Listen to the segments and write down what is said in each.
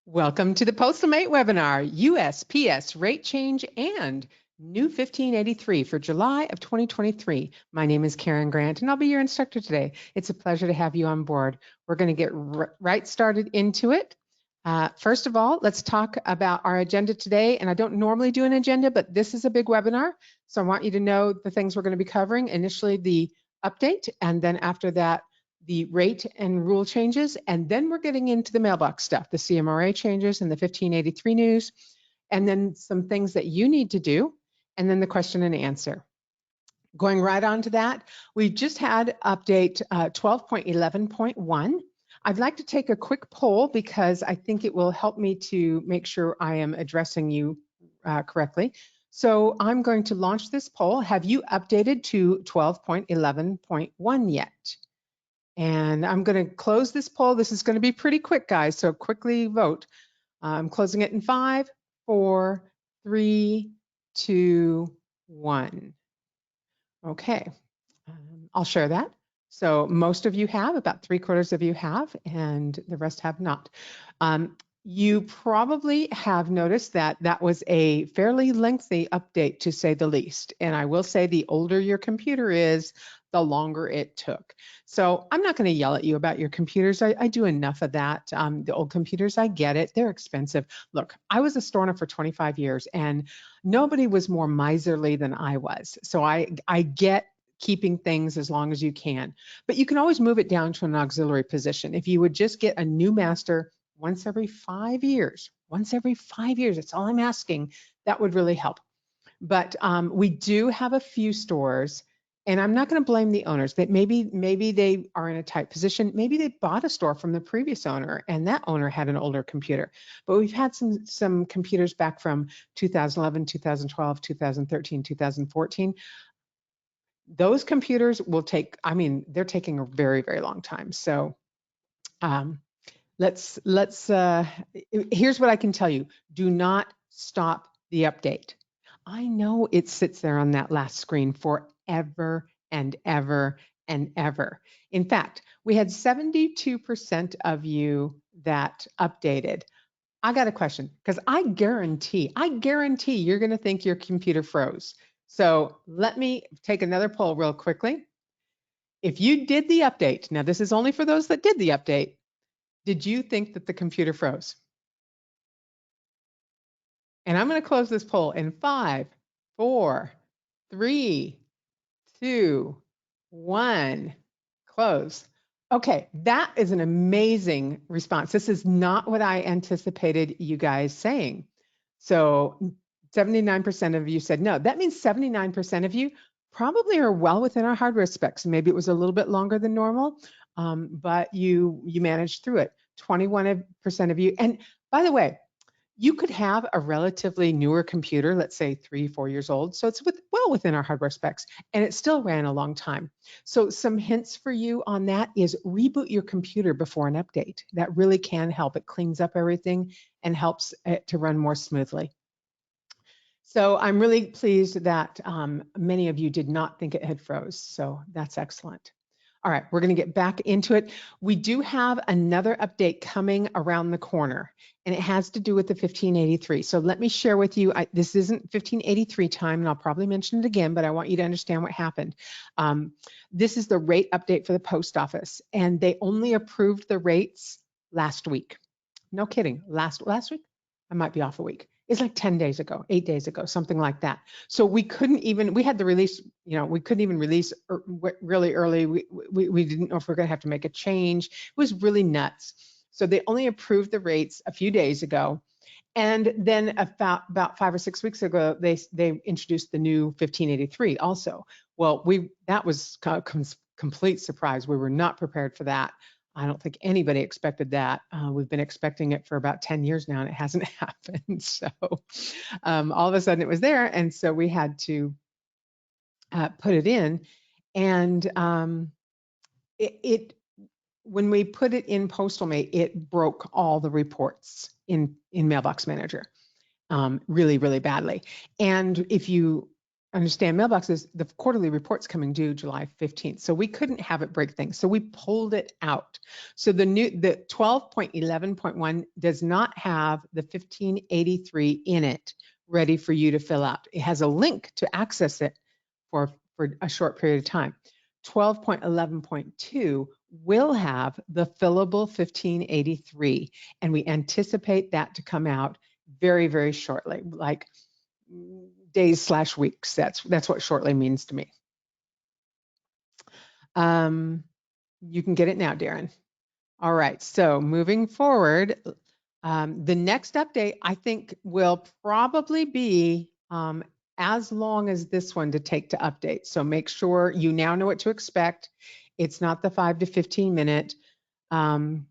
Welcome to the Postalmate webinar, USPS rate change and new 1583 for July of 2023. My name is Karen Grant and I'll be your instructor today. It's a pleasure to have you on board. We're going to get right started into it. First of all, let's talk about our agenda today. And I don't normally do an agenda, but this is a big webinar. So I want you to know the things we're going to be covering. Initially, the update, and then after that, the rate and rule changes, and then we're getting into the mailbox stuff, the CMRA changes and the 1583 news, and then some things that you need to do, and then the question and answer. Going right on to that, we just had update 12.11.1. I'd like to take a quick poll because I think it will help me to make sure I am addressing you correctly. So I'm going to launch this poll. Have you updated to 12.11.1 yet? And I'm going to close this poll. This is going to be pretty quick, guys, so quickly vote. I'm closing it in 5, 4, 3, 2, 1. Okay, I'll share that. So most of you have, about 3/4 of you have, and the rest have not. You probably have noticed that that was a fairly lengthy update, to say the least. And I will say the older your computer is, the longer it took. So I'm not going to yell at you about your computers. I do enough of that. The old computers, I get it. They're expensive. Look, I was a store owner for 25 years and nobody was more miserly than I was. So I get keeping things as long as you can, but you can always move it down to an auxiliary position. If you would just get a new master once every 5 years, that's all I'm asking, that would really help. But we do have a few stores, and I'm not going to blame the owners. That maybe they are in a tight position. Maybe they bought a store from the previous owner, and that owner had an older computer. But we've had some computers back from 2011, 2012, 2013, 2014. Those computers will take, they're taking a very, very long time. So here's what I can tell you. Do not stop the update. I know it sits there on that last screen forever and ever and ever. In fact, we had 72% of you that updated. I got a question, because I guarantee you're going to think your computer froze. So let me take another poll real quickly. If you did the update, now this is only for those that did the update, did you think that the computer froze? And I'm going to close this poll in 5, 4, 3, 2, 1, close. Okay, that is an amazing response. This is not what I anticipated you guys saying. So 79% of you said no. That means 79% of you probably are well within our hardware specs. Maybe it was a little bit longer than normal, but you managed through it. 21% of you, and by the way, you could have a relatively newer computer, let's say 3, 4 years old, so it's well within our hardware specs, and it still ran a long time. So some hints for you on that is reboot your computer before an update. That really can help. It cleans up everything and helps it to run more smoothly. So I'm really pleased that many of you did not think it had froze, so that's excellent. All right, we're going to get back into it. We do have another update coming around the corner, and it has to do with the 1583. So let me share with you, this isn't 1583 time, and I'll probably mention it again, but I want you to understand what happened. This is the rate update for the post office, and they only approved the rates last week. No kidding, last week? I might be off a week. It's like 10 days ago, 8 days ago, something like that. So we couldn't even, we had the release, we couldn't even release really early. We didn't know if we were going to have to make a change. It was really nuts. So they only approved the rates a few days ago. And then about 5 or 6 weeks ago, they introduced the new 1583 also. Well, that was a complete surprise. We were not prepared for that. I don't think anybody expected that. We've been expecting it for about 10 years now, and it hasn't happened. So all of a sudden it was there, and so we had to put it in. And when we put it in Postalmate, it broke all the reports in Mailbox Manager really, really badly. And if you understand Mailboxes, the quarterly report's coming due July 15th. So we couldn't have it break things. So we pulled it out. So the 12.11.1 does not have the 1583 in it ready for you to fill out. It has a link to access it for a short period of time. 12.11.2 will have the fillable 1583, and we anticipate that to come out very, very shortly, like days/weeks. That's what shortly means to me. You can get it now, Darren. All right, so moving forward, the next update I think will probably be as long as this one to take to update. So make sure you now know what to expect. It's not the 5 to 15 minute. And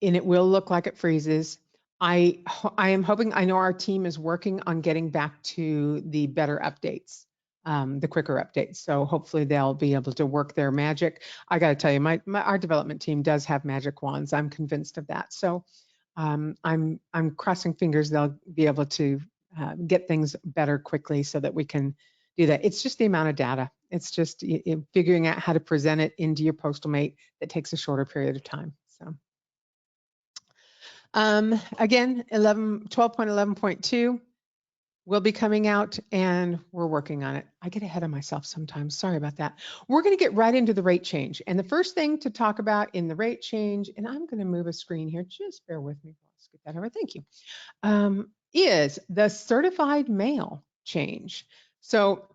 it will look like it freezes. I am hoping, I know our team is working on getting back to the better updates, the quicker updates. So hopefully they'll be able to work their magic. I got to tell you, our development team does have magic wands. I'm convinced of that. So I'm crossing fingers they'll be able to get things better quickly so that we can do that. It's just the amount of data. It's just figuring out how to present it into your postal mate that takes a shorter period of time. So. Again, 12.11.2 will be coming out and we're working on it. I get ahead of myself sometimes. Sorry about that. We're going to get right into the rate change. And the first thing to talk about in the rate change, and I'm going to move a screen here. Just bear with me. Let's get that over. Thank you. Is the certified mail change. So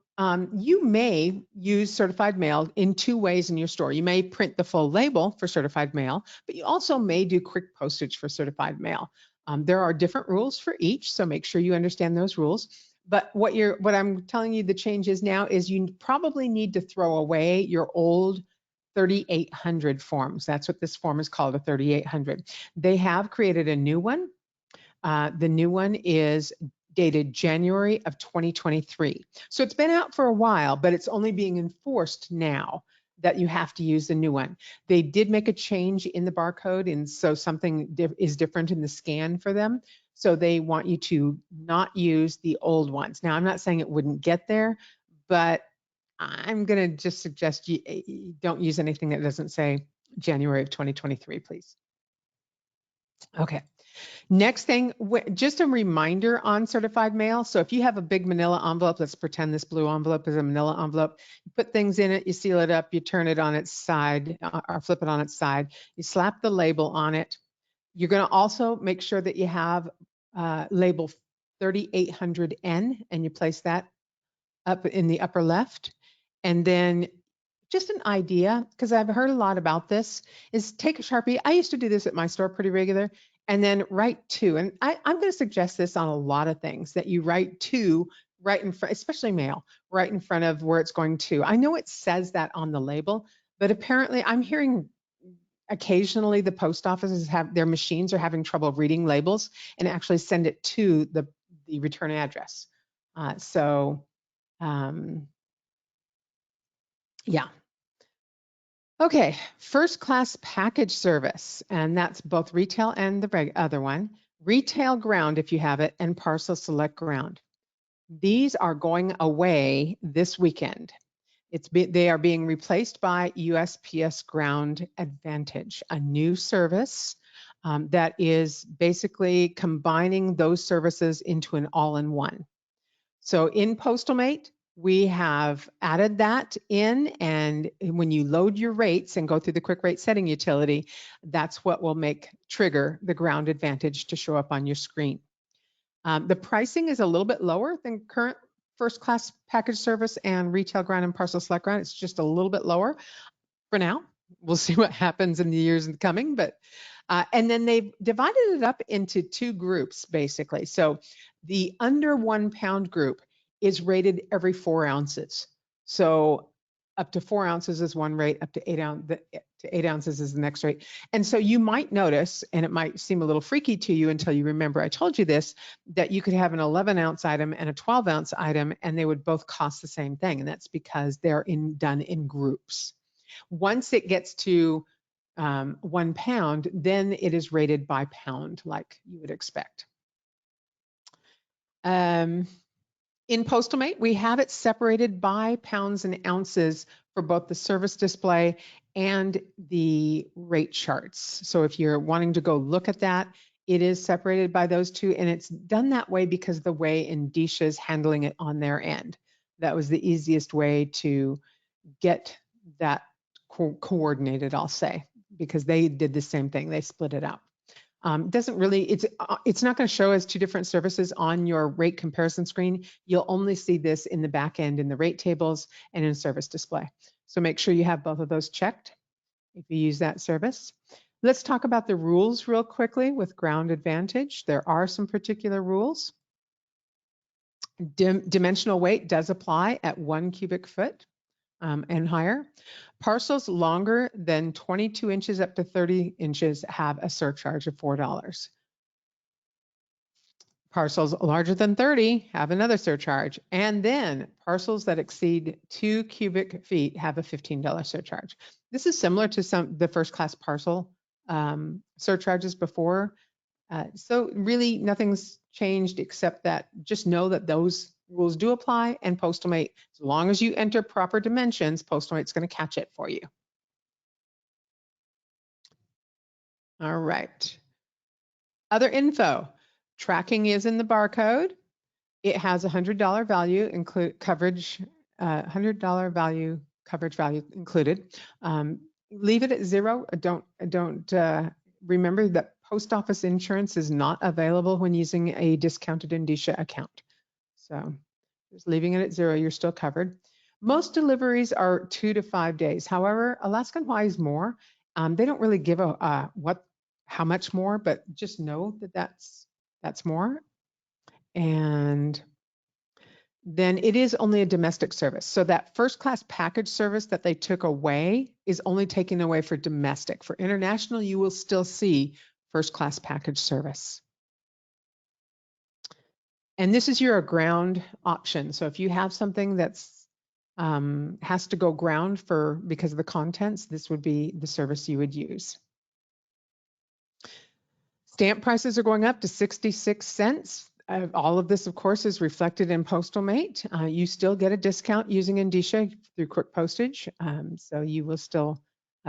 you may use certified mail in two ways in your store. You may print the full label for certified mail, but you also may do quick postage for certified mail. There are different rules for each, so make sure you understand those rules. But what I'm telling you the change is now is you probably need to throw away your old 3800 forms. That's what this form is called, a 3800. They have created a new one. The new one is dated January of 2023. So it's been out for a while, but it's only being enforced now that you have to use the new one. They did make a change in the barcode, and so something is different in the scan for them. So they want you to not use the old ones. Now, I'm not saying it wouldn't get there, but I'm going to just suggest you don't use anything that doesn't say January of 2023, please. Okay. Next thing, just a reminder on certified mail. So if you have a big manila envelope, let's pretend this blue envelope is a manila envelope. You put things in it, you seal it up, you turn it on its side or flip it on its side. You slap the label on it. You're going to also make sure that you have label 3800N and you place that up in the upper left. And then just an idea, because I've heard a lot about this, is take a Sharpie. I used to do this at my store pretty regular, and then write to. And I'm going to suggest this on a lot of things, that you write to right in front, especially mail, right in front of where it's going to. I know it says that on the label, but apparently I'm hearing occasionally the post offices have their machines are having trouble reading labels and actually send it to the return address. Yeah. Okay, first class package service, and that's both retail and the other one. Retail Ground, if you have it, and Parcel Select Ground. These are going away this weekend. They are being replaced by USPS Ground Advantage, a new service that is basically combining those services into an all-in-one. So in Postalmate, we have added that in, and when you load your rates and go through the quick rate setting utility, that's what will trigger the Ground Advantage to show up on your screen. The pricing is a little bit lower than current first class package service and Retail Ground and Parcel Select Ground. It's just a little bit lower for now. We'll see what happens in the years coming, but and then they've divided it up into two groups basically. So the under 1 pound group is rated every 4 ounces. So up to 4 ounces is one rate, up to 8 ounces is the next rate. And so you might notice, and it might seem a little freaky to you until you remember I told you this, that you could have an 11-ounce item and a 12-ounce item, and they would both cost the same thing. And that's because they're done in groups. Once it gets to 1 pound, then it is rated by pound like you would expect. In Postalmate, we have it separated by pounds and ounces for both the service display and the rate charts. So if you're wanting to go look at that, it is separated by those two, and it's done that way because of the way Indicia is handling it on their end. That was the easiest way to get that coordinated, I'll say, because they did the same thing. They split it out. Doesn't really, it's not going to show as two different services on your rate comparison screen. You'll only see this in the back end in the rate tables and in service display. So make sure you have both of those checked if you use that service. Let's talk about the rules real quickly with Ground Advantage. There are some particular rules. Dimensional weight does apply at 1 cubic foot and higher. Parcels longer than 22 inches up to 30 inches have a surcharge of $4. Parcels larger than 30 have another surcharge. And then parcels that exceed 2 cubic feet have a $15 surcharge. This is similar to the first class parcel surcharges before. So really nothing's changed except that just know that those rules do apply, and Postalmate, as long as you enter proper dimensions, Postalmate's going to catch it for you. All right. Other info. Tracking is in the barcode. It has $100 value include coverage, $100 value coverage value included. Leave it at 0. Don't remember that post office insurance is not available when using a discounted Indicia account. So just leaving it at 0, you're still covered. Most deliveries are 2 to 5 days. However, Alaska and Hawaii is more. They don't really give how much more, but just know that that's more. And then it is only a domestic service. So that first class package service that they took away is only taken away for domestic. For international, you will still see first class package service. And this is your ground option. So if you have something that's has to go ground because of the contents, this would be the service you would use. Stamp prices are going up to 66 cents. All of this, of course, is reflected in Postalmate. You still get a discount using Indicia through quick postage. So you will still,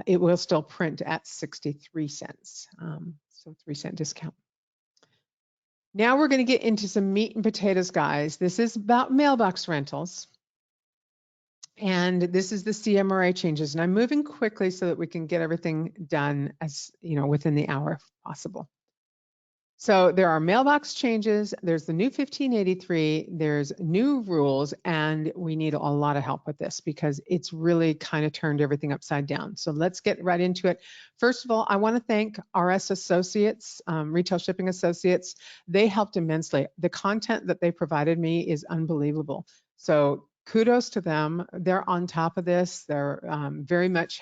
it will still print at 63 cents. So 3-cent discount. Now we're going to get into some meat and potatoes, guys. This is about mailbox rentals. And this is the CMRA changes. And I'm moving quickly so that we can get everything done within the hour if possible. So there are mailbox changes, there's the new 1583, there's new rules, and we need a lot of help with this because it's really kind of turned everything upside down. So let's get right into it. First of all, I want to thank RS Associates, Retail Shipping Associates. They helped immensely. The content that they provided me is unbelievable. So kudos to them. They're on top of this. They're very much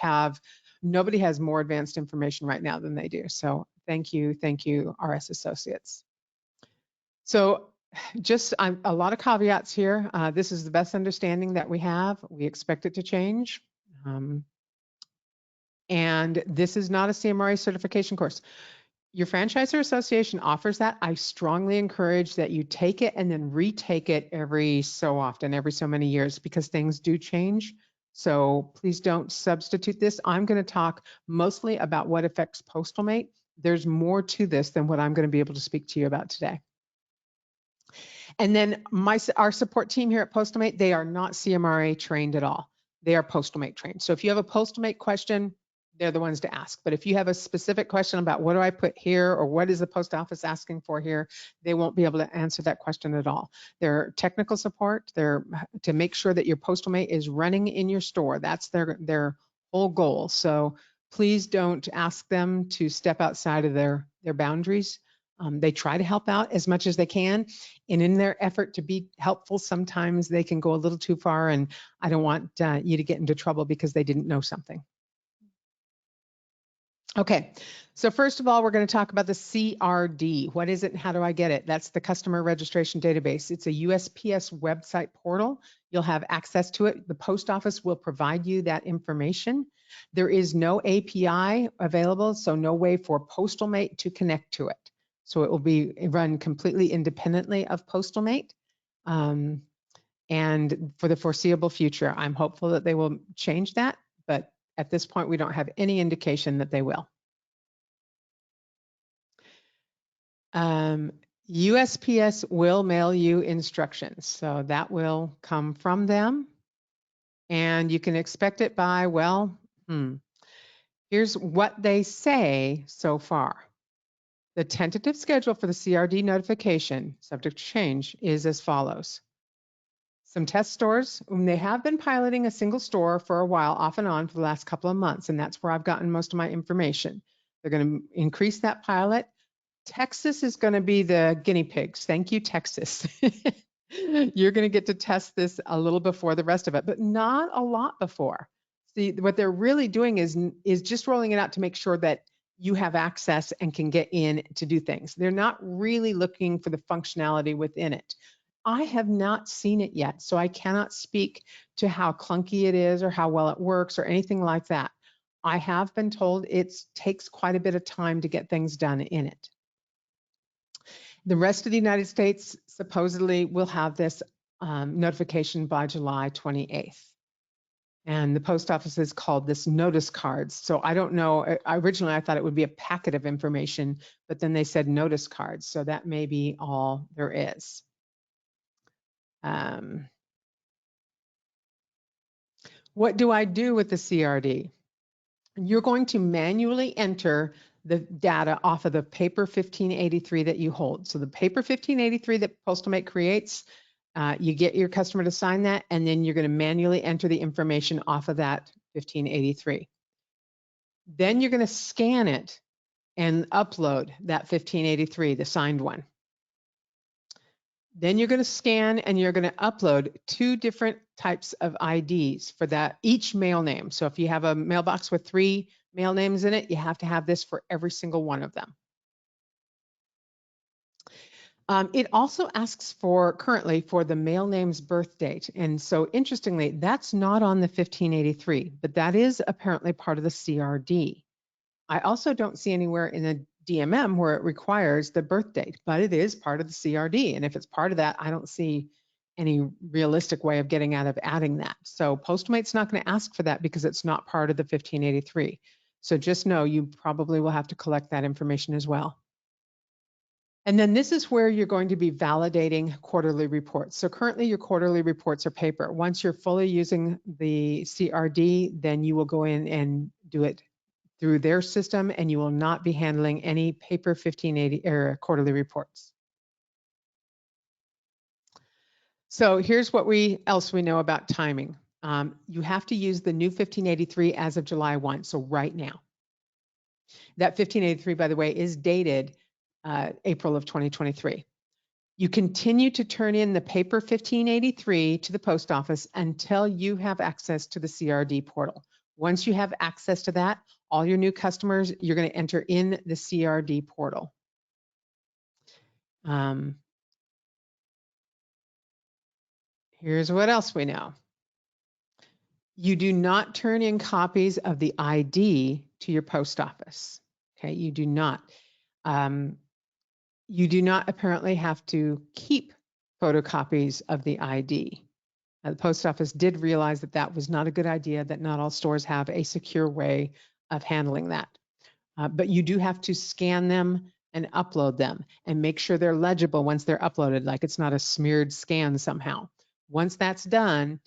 nobody has more advanced information right now than they do. So thank you, RS Associates. So just a lot of caveats here. This is the best understanding that we have. We expect it to change. And this is not a CMRA certification course. Your franchisor association offers that. I strongly encourage that you take it and then retake it every so often, every so many years, because things do change. So please don't substitute this. I'm going to talk mostly about what affects Postalmate. There's more to this than what I'm going to be able to speak to you about today. And then our support team here at Postalmate, they are not CMRA trained at all. They are Postalmate trained. So if you have a Postalmate question, they're the ones to ask. But if you have a specific question about what do I put here or what is the post office asking for here, they won't be able to answer that question at all. They're technical support. They're to make sure that your Postalmate is running in your store. That's their whole goal. So please don't ask them to step outside of their boundaries. They try to help out as much as they can. And in their effort to be helpful, sometimes they can go a little too far. And I don't want you to get into trouble because they didn't know something. Okay, so first of all, we're going to talk about the CRD. What is it and how do I get it? That's the Customer Registration Database. It's a USPS website portal. You'll have access to it. The post office will provide you that information. There is no API available, so no way for Postalmate to connect to it. So it will be run completely independently of Postalmate. And for the foreseeable future, I'm hopeful that they will change that, but at this point, we don't have any indication that they will. USPS will mail you instructions, so that will come from them, and you can expect it by, well, here's what they say so far. The tentative schedule for the CRD notification, subject to change, is as follows. Some test stores, they have been piloting a single store for a while, off and on for the last couple of months, and that's where I've gotten most of my information. They're going to increase that pilot. Texas is going to be the guinea pigs. Thank you, Texas. You're going to get to test this a little before the rest of it, but not a lot before. See, what they're really doing is just rolling it out to make sure that you have access and can get in to do things. They're not really looking for the functionality within it. I have not seen it yet, so I cannot speak to how clunky it is or how well it works or anything like that. I have been told it takes quite a bit of time to get things done in it. The rest of the United States supposedly will have this notification by July 28th. And the post office has called this notice cards. So I don't know. Originally, I thought it would be a packet of information, but then they said notice cards. So that may be all there is. What do I do with the CRD? You're going to manually enter the data off of the paper 1583 that you hold. So the paper 1583 that Postalmate creates, you get your customer to sign that, and then you're going to manually enter the information off of that 1583. Then you're going to scan it and upload that 1583, the signed one. Then you're going to scan and you're going to upload 2 different types of IDs for that each mail name. So if you have a mailbox with 3 mail names in it, you have to have this for every single one of them. It also asks for currently for the mail name's birth date. And so interestingly, that's not on the 1583, but that is apparently part of the CRD. I also don't see anywhere in the DMM where it requires the birth date, but it is part of the CRD. And if it's part of that, I don't see any realistic way of getting out of adding that. So Postmate's not going to ask for that because it's not part of the 1583. So just know you probably will have to collect that information as well. And then this is where you're going to be validating quarterly reports. So currently your quarterly reports are paper. Once you're fully using the CRD, then you will go in and do it through their system, and you will not be handling any paper 1580 or quarterly reports. So here's what else we know about timing. You have to use the new 1583 as of July 1, so right now. That 1583, by the way, is dated April of 2023. You continue to turn in the paper 1583 to the post office until you have access to the CRD portal. Once you have access to that, all your new customers, you're going to enter in the CRD portal. Here's what else we know. You do not turn in copies of the ID to your post office. Okay, you do not. You do not apparently have to keep photocopies of the ID. The post office did realize that that was not a good idea, that not all stores have a secure way of handling that. But you do have to scan them and upload them and make sure they're legible once they're uploaded, like it's not a smeared scan somehow. Once that's done,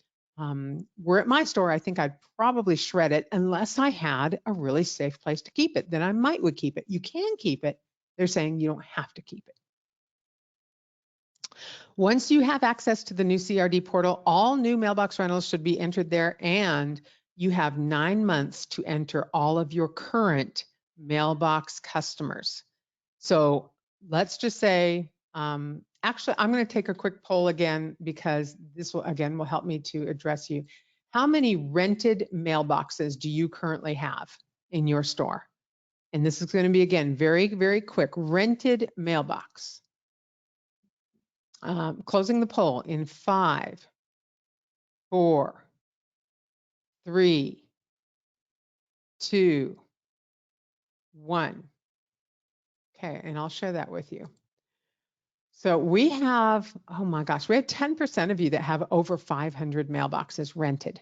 we're at my store, I think I'd probably shred it unless I had a really safe place to keep it. Then I would keep it. You can keep it. They're saying you don't have to keep it. Once you have access to the new CRD portal, all new mailbox rentals should be entered there, and you have 9 months to enter all of your current mailbox customers. So let's just say, actually, I'm going to take a quick poll again because this will help me to address you. How many rented mailboxes do you currently have in your store? And this is going to be, again, very, very quick. Rented mailbox. Closing the poll in 5, 4, 3, 2, 1. Okay, and I'll share that with you. So we have, oh my gosh, we have 10% of you that have over 500 mailboxes rented.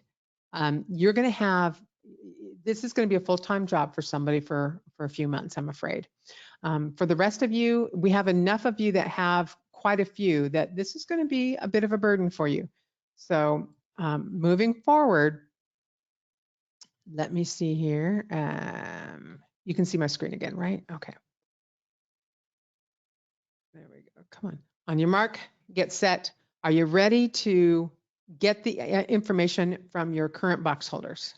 You're going to have, this is going to be a full-time job for somebody for a few months, I'm afraid. For the rest of you, we have enough of you that have quite a few that this is going to be a bit of a burden for you. So moving forward, let me see here. You can see my screen again, right? Okay. There we go. Come on. On your mark, get set. Are you ready to get the information from your current box holders?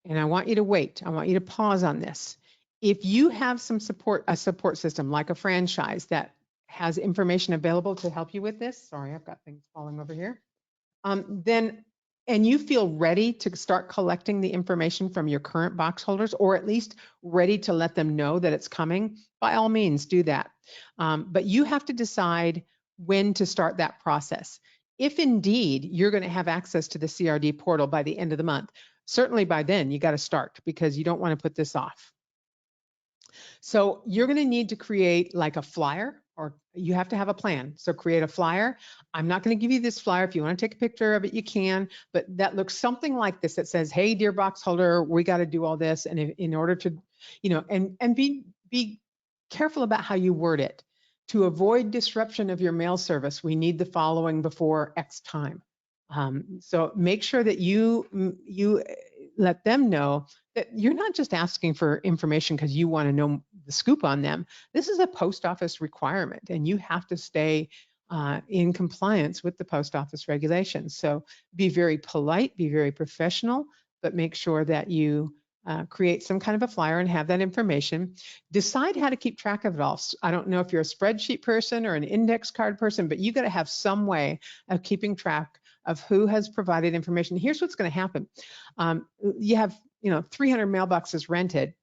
And I want you to wait. I want you to pause on this. If you have some support, a support system like a franchise that has information available to help you with this, sorry, I've got things falling over here, then, and you feel ready to start collecting the information from your current box holders, or at least ready to let them know that it's coming, by all means do that. But you have to decide when to start that process. If indeed you're going to have access to the CRD portal by the end of the month, certainly by then you got to start, because you don't want to put this off. So you're going to need to create like a flyer, or you have to have a plan. So create a flyer. I'm not going to give you this flyer. If you want to take a picture of it, you can, but that looks something like this that says, hey, dear box holder, we got to do all this. And in order to, you know, and be careful about how you word it. To avoid disruption of your mail service, we need the following before X time. So make sure that you let them know that you're not just asking for information because you want to know the scoop on them. This is a post office requirement, and you have to stay in compliance with the post office regulations. So be very polite, be very professional, but make sure that you create some kind of a flyer and have that information. Decide how to keep track of it all. I don't know if you're a spreadsheet person or an index card person, but you got to have some way of keeping track of who has provided information. Here's what's going to happen. You have, 300 mailboxes rented,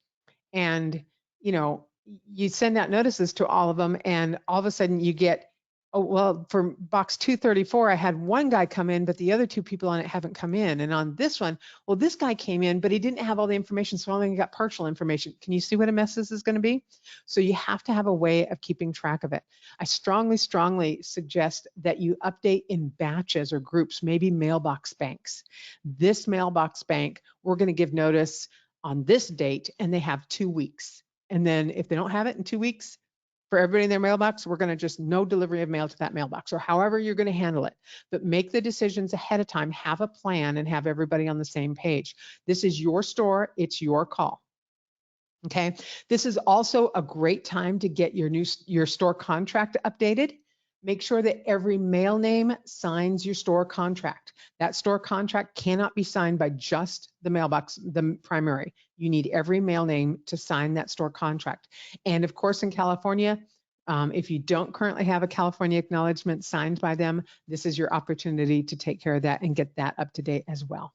and, you send out notices to all of them, and all of a sudden you get, oh, well, for box 234, I had one guy come in, but the other two people on it haven't come in. And on this one, well, this guy came in, but he didn't have all the information, so I only got partial information. Can you see what a mess this is going to be? So you have to have a way of keeping track of it. I strongly, strongly suggest that you update in batches or groups, maybe mailbox banks. This mailbox bank, we're going to give notice on this date, and they have 2 weeks. And then if they don't have it in 2 weeks, for everybody in their mailbox, we're going to just no delivery of mail to that mailbox, or however you're going to handle it. But make the decisions ahead of time, have a plan, and have everybody on the same page. This is your store, it's your call. Okay. This is also a great time to get your store contract updated. Make sure that every mail name signs your store contract. That store contract cannot be signed by just the mailbox, the primary. You need every mail name to sign that store contract. And of course, in California, if you don't currently have a California acknowledgement signed by them, this is your opportunity to take care of that and get that up to date as well.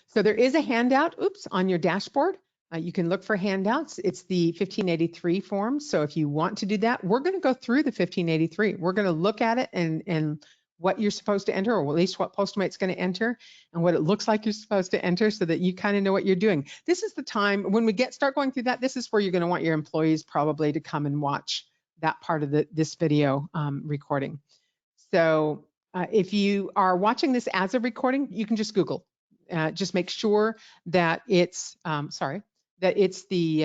So there is a handout, on your dashboard. You can look for handouts. It's the 1583 form. So if you want to do that, we're going to go through the 1583. We're going to look at it and what you're supposed to enter, or at least what Postmate's going to enter, and what it looks like you're supposed to enter, so that you kind of know what you're doing. This is the time when we start going through that. This is where you're going to want your employees probably to come and watch that part of this video recording. So if you are watching this as a recording, you can just Google. Just make sure that it's that it's the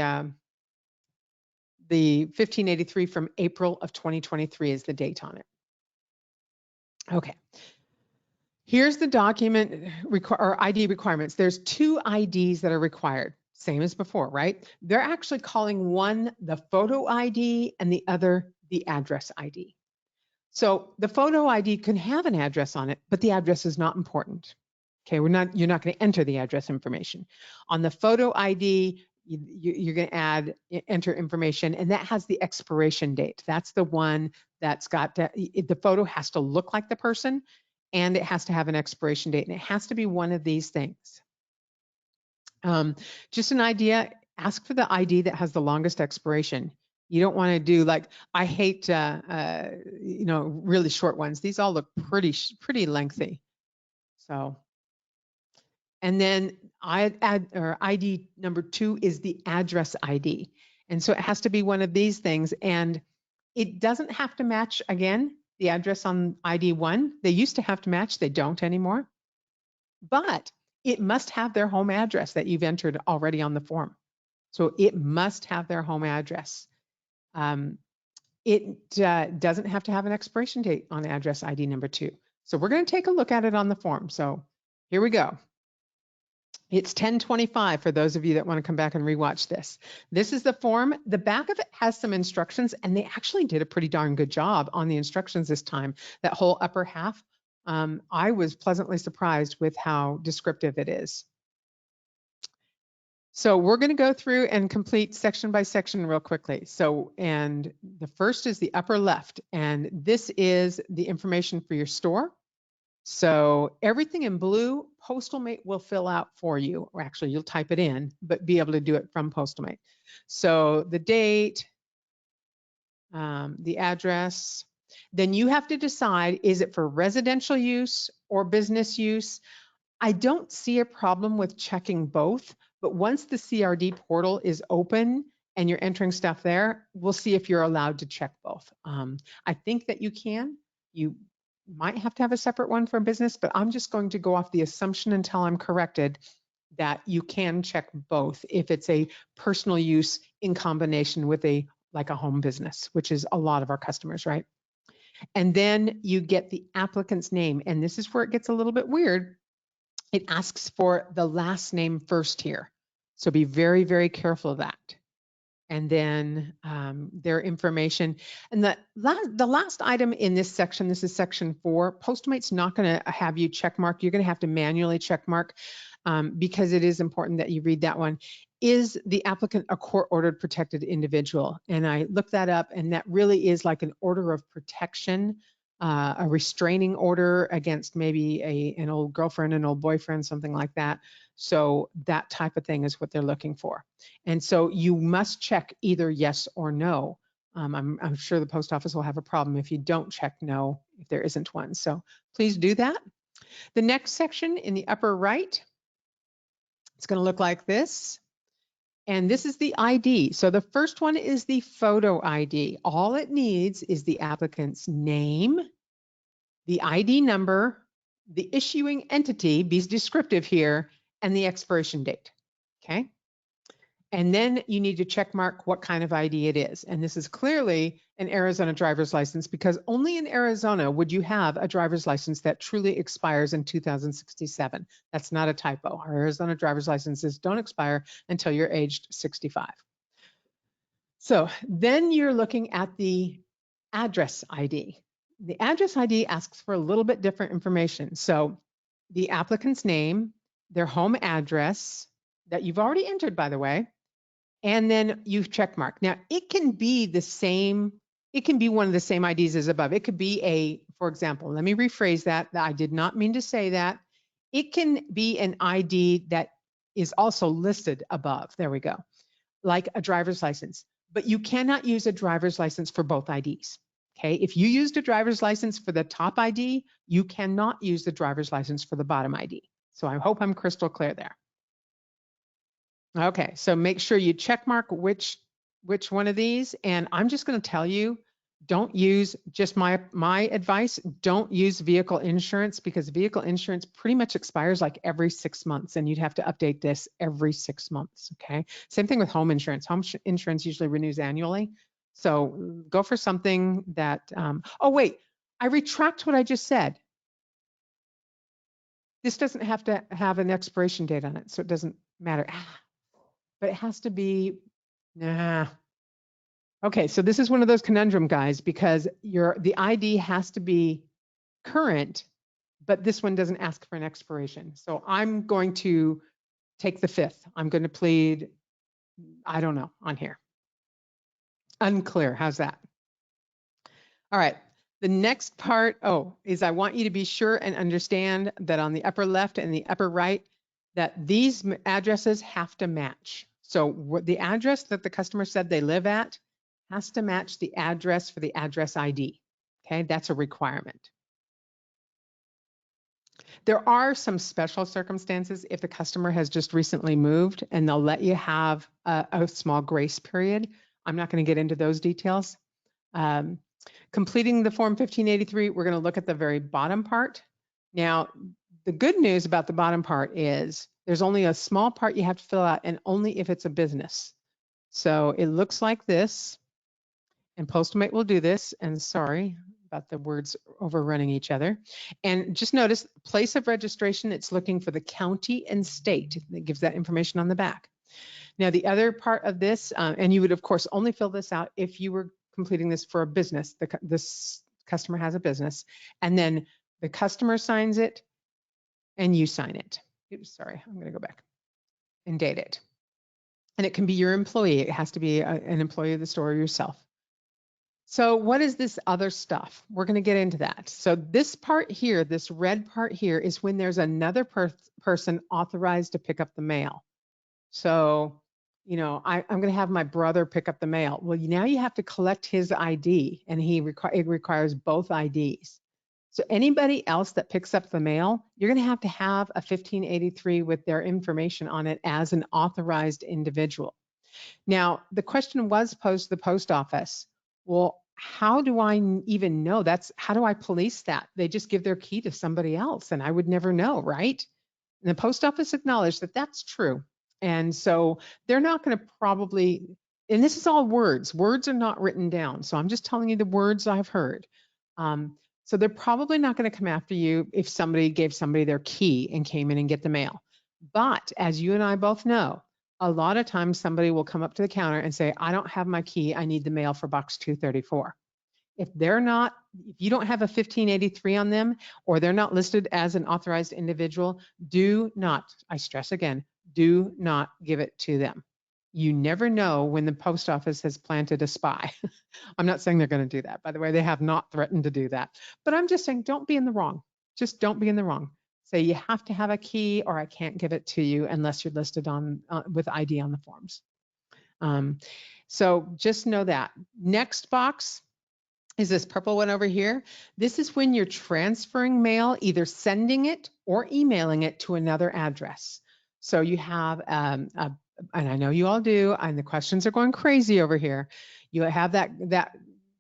1583 from April of 2023 is the date on it. Okay. Here's the document or ID requirements. There's 2 IDs that are required, same as before, right? They're actually calling one the photo ID and the other the address ID. So the photo ID can have an address on it, but the address is not important. Okay, you're not going to enter the address information. On the photo ID, you're going to enter information, and that has the expiration date. That's the one that's got the photo has to look like the person, and it has to have an expiration date, and it has to be one of these things. Just an idea, ask for the ID that has the longest expiration. You don't want to do like, I hate, really short ones. These all look pretty lengthy. So, and then ID number 2 is the address ID. And so it has to be one of these things. And it doesn't have to match, again, the address on ID 1. They used to have to match. They don't anymore. But it must have their home address that you've entered already on the form. So it must have their home address. It doesn't have to have an expiration date on address ID number 2. So we're going to take a look at it on the form. So here we go. It's 10:25 for those of you that want to come back and rewatch this. This is the form. The back of it has some instructions, and they actually did a pretty darn good job on the instructions this time. That whole upper half, I was pleasantly surprised with how descriptive it is. So we're going to go through and complete section by section real quickly. So, and the first is the upper left, and this is the information for your store. So everything in blue, PostalMate will fill out for you, or actually you'll type it in, but be able to do it from PostalMate. So the date, the address, then you have to decide, is it for residential use or business use? I don't see a problem with checking both, but once the CRD portal is open and you're entering stuff there, we'll see if you're allowed to check both. I think that you can. You might have to have a separate one for business, but I'm just going to go off the assumption until I'm corrected that you can check both if it's a personal use in combination with like a home business, which is a lot of our customers, right? And then you get the applicant's name, and this is where it gets a little bit weird. It asks for the last name first here. So be very, very careful of that. And then their information. And the last item in this section, this is section 4, PostMate's not going to have you check mark. You're going to have to manually check mark because it is important that you read that one. Is the applicant a court-ordered protected individual? And I looked that up, and that really is like an order of protection, a restraining order against maybe an old girlfriend, an old boyfriend, something like that. So that type of thing is what they're looking for. And so you must check either yes or no. I'm sure the post office will have a problem if you don't check no, if there isn't one. So please do that. The next section in the upper right, it's going to look like this. And this is the ID. So the first one is the photo ID. All it needs is the applicant's name, the ID number, the issuing entity, be descriptive here, and the expiration date, okay? And then you need to check mark what kind of ID it is. And this is clearly an Arizona driver's license, because only in Arizona would you have a driver's license that truly expires in 2067. That's not a typo. Our Arizona driver's licenses don't expire until you're aged 65. So then you're looking at the address ID. The address ID asks for a little bit different information. So the applicant's name, their home address that you've already entered, by the way, and then you check mark. Now it can be the same, it can be one of the same IDs as above. It could be for example, let me rephrase that. I did not mean to say that. It can be an ID that is also listed above. There we go. Like a driver's license, but you cannot use a driver's license for both IDs. Okay, if you used a driver's license for the top ID, you cannot use the driver's license for the bottom ID. So I hope I'm crystal clear there. Okay, so make sure you check mark which one of these, and I'm just going to tell you, don't use, just my advice, don't use vehicle insurance, because vehicle insurance pretty much expires like every 6 months, and you'd have to update this every 6 months. Okay, same thing with home insurance. Home insurance usually renews annually, so go for something that. Oh wait, I retract what I just said. This doesn't have to have an expiration date on it, so it doesn't matter. But it has to be, nah. Okay, so this is one of those conundrum guys, because the ID has to be current, but this one doesn't ask for an expiration. So I'm going to take the 5th. I'm going to plead, I don't know, on here. Unclear, how's that? All right, the next part, is I want you to be sure and understand that on the upper left and the upper right, that these addresses have to match. So the address that the customer said they live at has to match the address for the address ID. Okay, that's a requirement. There are some special circumstances if the customer has just recently moved and they'll let you have a small grace period. I'm not going to get into those details. Um, Completing the Form 1583, we're going to look at the very bottom part. Now, the good news about the bottom part is there's only a small part you have to fill out, and only if it's a business. So it looks like this, and Postmate will do this, and sorry about the words overrunning each other. And just notice, place of registration, it's looking for the county and state. It gives that information on the back. Now, the other part of this, and you would, of course, only fill this out if you were completing this for a business. This customer has a business, and then the customer signs it, and you sign it. Oops, sorry, I'm going to go back and date it. And it can be your employee. It has to be an employee of the store or yourself. So what is this other stuff? We're going to get into that. So this part here, this red part here, is when there's another person authorized to pick up the mail. So, you know, I'm going to have my brother pick up the mail. Well, now you have to collect his ID, and it requires both IDs. So anybody else that picks up the mail, you're going to have a 1583 with their information on it as an authorized individual. Now, the question was posed to the post office. Well, how do I even know? How do I police that? They just give their key to somebody else, and I would never know, right? And the post office acknowledged that that's true. And so they're not going to probably, and this is all words. Words are not written down. So I'm just telling you the words I've heard. So they're probably not going to come after you if somebody gave somebody their key and came in and get the mail. But as you and I both know, a lot of times somebody will come up to the counter and say, I don't have my key. I need the mail for box 234. If you don't have a 1583 on them, or they're not listed as an authorized individual, do not, I stress again, do not give it to them. You never know when the post office has planted a spy. I'm not saying they're going to do that. By the way, they have not threatened to do that. But I'm just saying, don't be in the wrong. Just don't be in the wrong. Say you have to have a key, or I can't give it to you unless you're listed on with ID on the forms. So just know that. Next box is this purple one over here. This is when you're transferring mail, either sending it or emailing it to another address. So you have, and I know you all do, and the questions are going crazy over here. You have that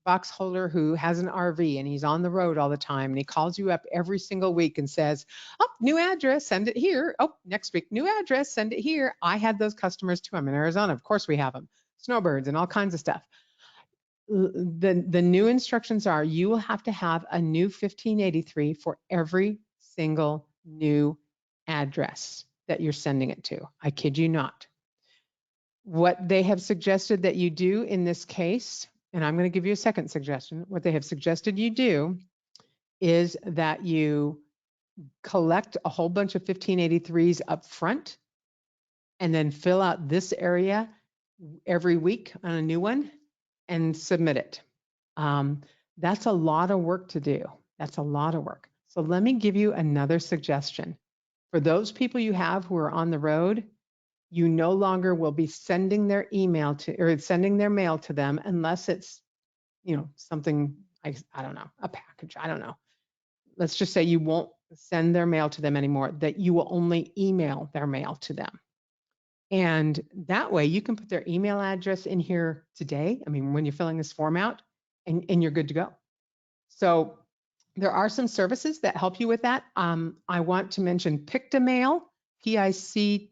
box holder who has an RV and he's on the road all the time, and he calls you up every single week and says, oh, new address, send it here. Oh, next week, new address, send it here. I had those customers too. I'm in Arizona. Of course we have them. Snowbirds and all kinds of stuff. The new instructions are you will have to have a new 1583 for every single new address that you're sending it to. I kid you not. What they have suggested that you do in this case, and I'm going to give you a second suggestion, what they have suggested you do is that you collect a whole bunch of 1583s up front and then fill out this area every week on a new one and submit it. That's a lot of work to do. That's a lot of work. So let me give you another suggestion. For those people you have who are on the road, you no longer will be sending their email to, or sending their mail to them unless it's, you know, something, I don't know, a package, I don't know. Let's just say you won't send their mail to them anymore, that you will only email their mail to them. And that way you can put their email address in here today. I mean, when you're filling this form out, and you're good to go. So there are some services that help you with that. I want to mention Pictomail, Pictamail,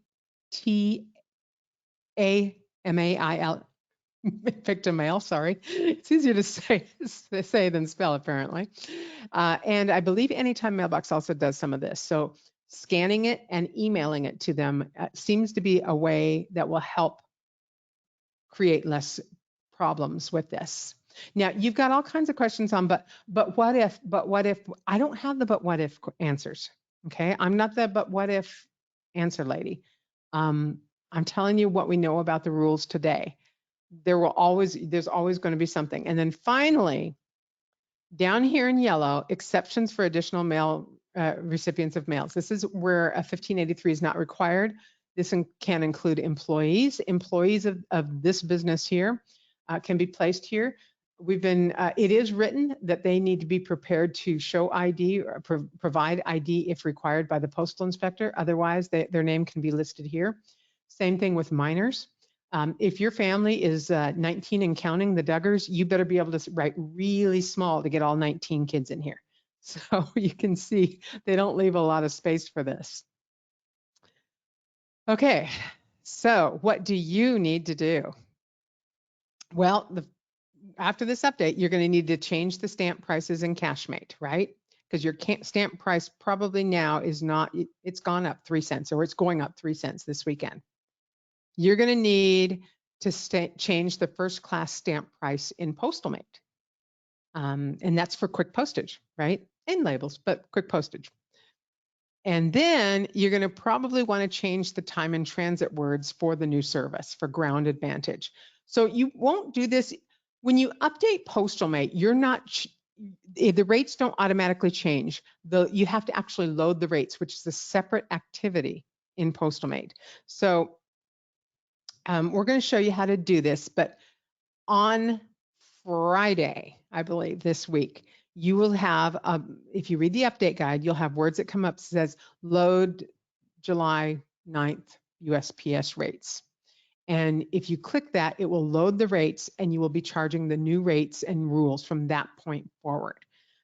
Pictomail, sorry. It's easier to say than spell, apparently. And I believe Anytime Mailbox also does some of this. So scanning it and emailing it to them seems to be a way that will help create less problems with this. Now, you've got all kinds of questions on, but what if, I don't have the but what if answers, okay? I'm not the but what if answer lady. I'm telling you what we know about the rules today. There's always going to be something. And then finally, down here in yellow, exceptions for additional mail recipients of mails. This is where a 1583 is not required. This can include employees. Employees of this business here can be placed here. It is written that they need to be prepared to show ID or provide ID if required by the postal inspector. Otherwise, their name can be listed here. Same thing with minors. If your family is 19 and counting, the Duggars, you better be able to write really small to get all 19 kids in here. So you can see they don't leave a lot of space for this. Okay, so what do you need to do? Well, after this update, you're going to need to change the stamp prices in Cashmate, right? Because your stamp price probably now is not, it's gone up 3 cents, or it's going up 3 cents this weekend. You're going to need to change the first class stamp price in Postalmate. And that's for quick postage, right? And labels, but quick postage. And then you're going to probably want to change the time and transit words for the new service for Ground Advantage. So you won't do this when you update Postalmate. You're not the rates don't automatically change. You have to actually load the rates, which is a separate activity in Postalmate. So we're going to show you how to do this, but on Friday, I believe this week, you will have, if you read the update guide, you'll have words that come up that says load July 9th USPS rates. And if you click that, it will load the rates and you will be charging the new rates and rules from that point forward.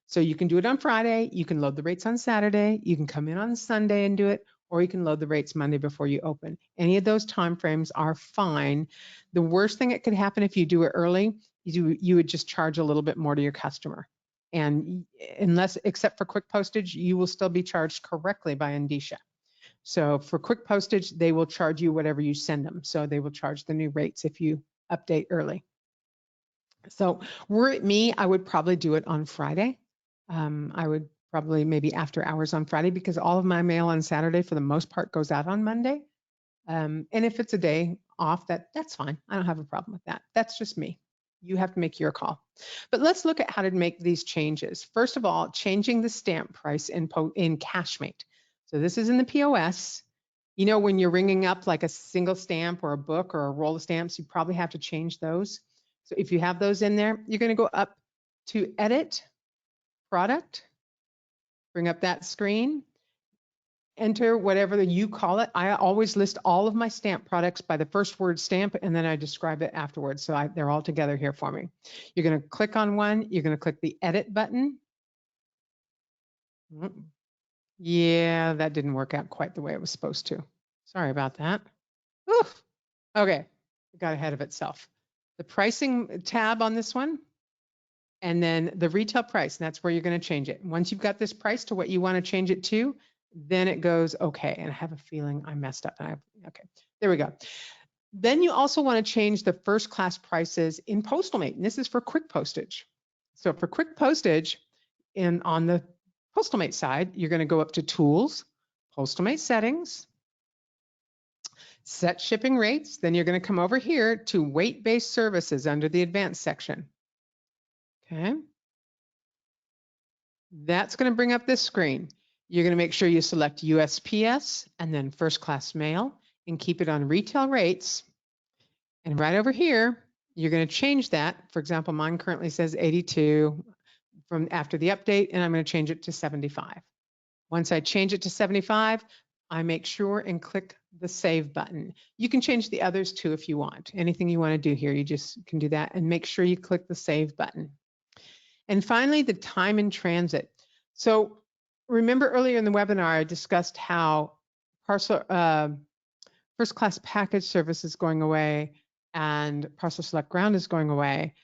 So you can do it on Friday, you can load the rates on Saturday, you can come in on Sunday and do it, or you can load the rates Monday before you open. Any of those time frames are fine. The worst thing that could happen if you do it early, you would just charge a little bit more to your customer. And except for quick postage, you will still be charged correctly by Endicia. So for quick postage, they will charge you whatever you send them. So they will charge the new rates if you update early. So were it me, I would probably do it on Friday. I would probably maybe after hours on Friday, because all of my mail on Saturday for the most part goes out on Monday. And if it's a day off, that's fine. I don't have a problem with that. That's just me. You have to make your call. But let's look at how to make these changes. First of all, changing the stamp price in Cashmate. So this is in the POS. You know, when you're ringing up like a single stamp or a book or a roll of stamps, you probably have to change those. So if you have those in there, you're going to go up to Edit, Product, bring up that screen, enter whatever you call it. I always list all of my stamp products by the first word stamp, and then I describe it afterwards. So they're all together here for me. You're going to click on one. You're going to click the Edit button. Yeah, that didn't work out quite the way it was supposed to. Sorry about that. Oof. Okay, it got ahead of itself. The pricing tab on this one, and then the retail price, and that's where you're going to change it. Once you've got this price to what you want to change it to, then it goes okay. And I have a feeling I messed up. Okay, there we go. Then you also want to change the first class prices in Postalmate, and this is for quick postage. So for quick postage, on the Postalmate side, you're going to go up to Tools, Postalmate Settings, Set Shipping Rates. Then you're going to come over here to Weight-Based Services under the Advanced section. Okay. That's going to bring up this screen. You're going to make sure you select USPS and then first class mail and keep it on retail rates. And right over here, you're going to change that. For example, mine currently says 82 from after the update, and I'm going to change it to 75. Once I change it to 75, I make sure and click the save button. You can change the others too if you want. Anything you want to do here, you just can do that, and make sure you click the save button. And finally, the time in transit. So remember earlier in the webinar, I discussed how parcel first class package service is going away and Parcel Select Ground is going away.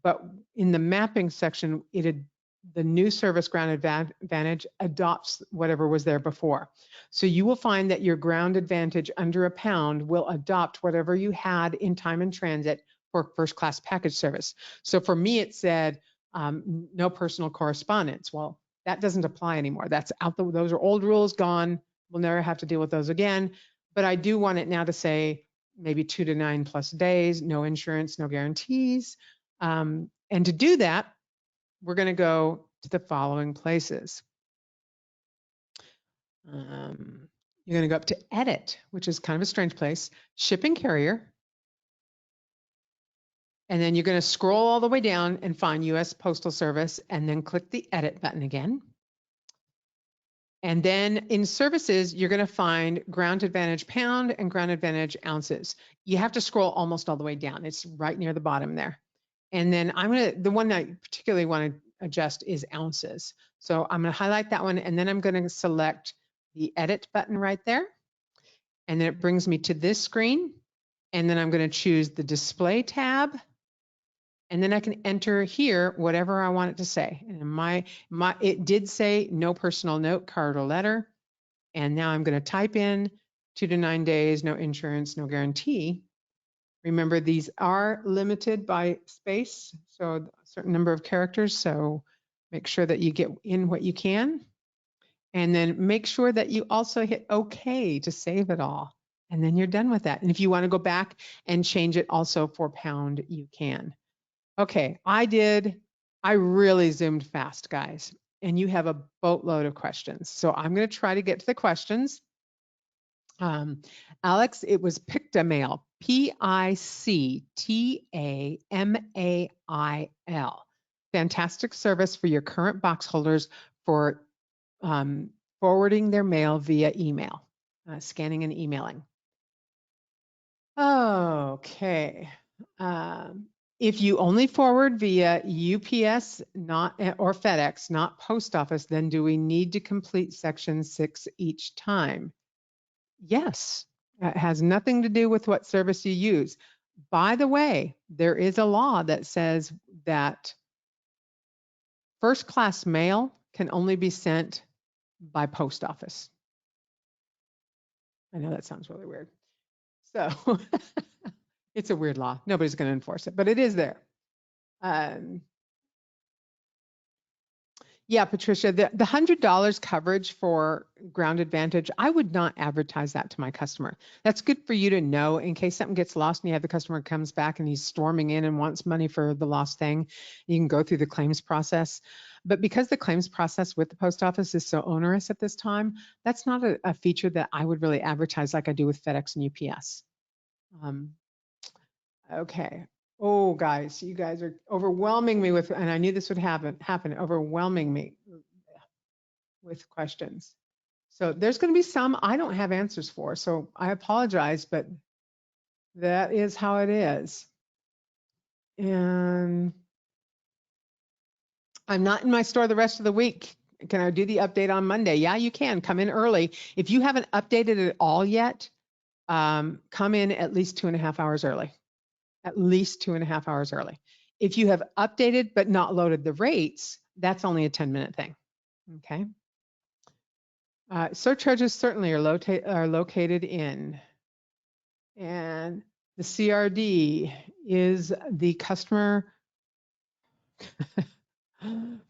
But in the mapping section, the new service Ground Advantage adopts whatever was there before. So you will find that your Ground Advantage under £1 will adopt whatever you had in time and transit for first class package service. So for me, it said no personal correspondence. Well, that doesn't apply anymore. That's out. Those are old rules, gone. We'll never have to deal with those again. But I do want it now to say maybe 2 to 9+ days, no insurance, no guarantees. And to do that, we're going to go to the following places. You're going to go up to Edit, which is kind of a strange place, Shipping Carrier, And then you're going to scroll all the way down and find US Postal Service and then click the edit button again. And then in services, you're going to find Ground Advantage pound and Ground Advantage ounces. You have to scroll almost all the way down. It's right near the bottom there. And then the one that I particularly want to adjust is ounces. So I'm going to highlight that one, and then I'm going to select the edit button right there. And then it brings me to this screen. And then I'm going to choose the display tab. And then I can enter here whatever I want it to say. And it did say no personal note, card, or letter. And now I'm going to type in 2 to 9 days, no insurance, no guarantee. Remember, these are limited by space, so a certain number of characters. So make sure that you get in what you can. And then make sure that you also hit OK to save it all. And then you're done with that. And if you want to go back and change it also for pound, you can. Okay, I really zoomed fast, guys. And you have a boatload of questions. So I'm going to try to get to the questions. Alex, it was Pictamail, Pictamail. Fantastic service for your current box holders for forwarding their mail via email, scanning and emailing. Okay. If you only forward via UPS or FedEx, not post office, then do we need to complete section 6 each time? Yes, it has nothing to do with what service you use. By the way, there is a law that says that first class mail can only be sent by post office. I know that sounds really weird. So it's a weird law. Nobody's going to enforce it, but it is there. Yeah, Patricia, the $100 coverage for Ground Advantage, I would not advertise that to my customer. That's good for you to know in case something gets lost and you have the customer comes back and he's storming in and wants money for the lost thing. You can go through the claims process. But because the claims process with the post office is so onerous at this time, that's not a feature that I would really advertise like I do with FedEx and UPS. Okay. Oh, guys, you guys are overwhelming me with, and I knew this would happen, overwhelming me with questions. So there's going to be some I don't have answers for, so I apologize, but that is how it is. And I'm not in my store the rest of the week. Can I do the update on Monday? Yeah, you can. Come in early. If you haven't updated it all yet, come in at least 2.5 hours early. At least 2.5 hours early. If you have updated but not loaded the rates, that's only a 10-minute thing. Okay. Surcharges certainly are located in, and the CRD is the customer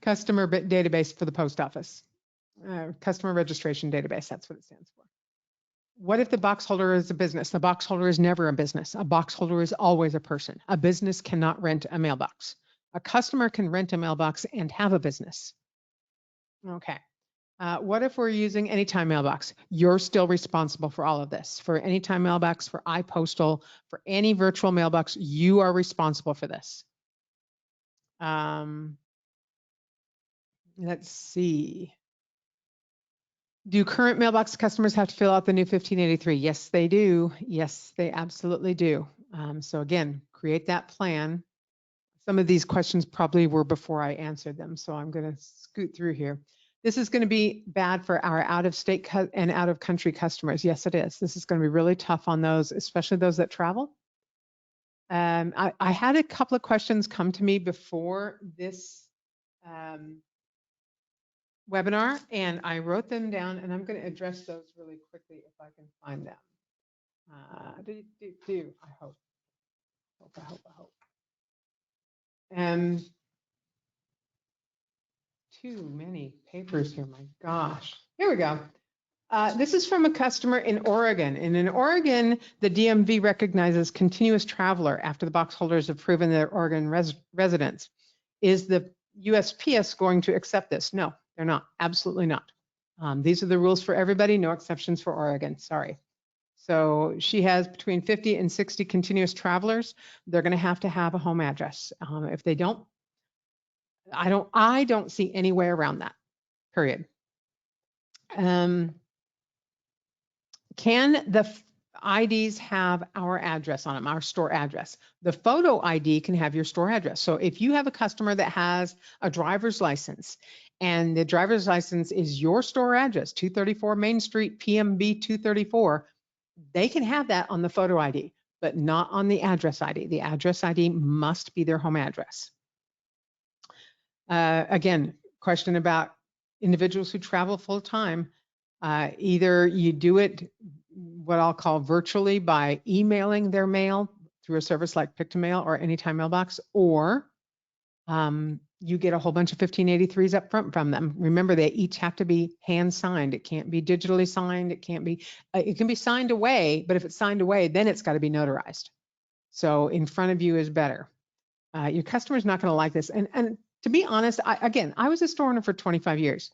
database for the post office. Customer registration database, that's what it stands for. What if the box holder is a business? The box holder is never a business. A box holder is always a person. A business cannot rent a mailbox. A customer can rent a mailbox and have a business. Okay. What if we're using Anytime Mailbox? You're still responsible for all of this. For Anytime Mailbox, for iPostal, for any virtual mailbox, you are responsible for this. Let's see. Do current mailbox customers have to fill out the new 1583? Yes, they do. Yes, they absolutely do. So again, create that plan. Some of these questions probably were before I answered them, so I'm going to scoot through here. This is going to be bad for our out-of-state and out-of-country customers. Yes, it is. This is going to be really tough on those, especially those that travel. I had a couple of questions come to me before this webinar, and I wrote them down, and I'm going to address those really quickly if I can find them. I hope. Too many papers here, my gosh. Here we go. This is from a customer in Oregon. And in Oregon, the DMV recognizes continuous traveler after the box holders have proven their Oregon residence. Is the USPS going to accept this? No, they're not. Absolutely not. These are the rules for everybody. No exceptions for Oregon. Sorry. So she has between 50 and 60 continuous travelers. They're going to have a home address. If they don't, I don't see any way around that, period. Can the IDs have our address on them, our store address? The photo ID can have your store address. So if you have a customer that has a driver's license and the driver's license is your store address, 234 Main Street, PMB 234, they can have that on the photo ID, but not on the address ID. The address ID must be their home address. Again, question about individuals who travel full time. Either you do it what I'll call virtually by emailing their mail through a service like Pick-to-Mail or Anytime Mailbox, or you get a whole bunch of 1583s up front from them. Remember, they each have to be hand signed. It can't be digitally signed. It can't be, it can be signed away, but if it's signed away, then it's got to be notarized. So in front of you is better. Your customer's not going to like this. And to be honest, I was a store owner for 25 years.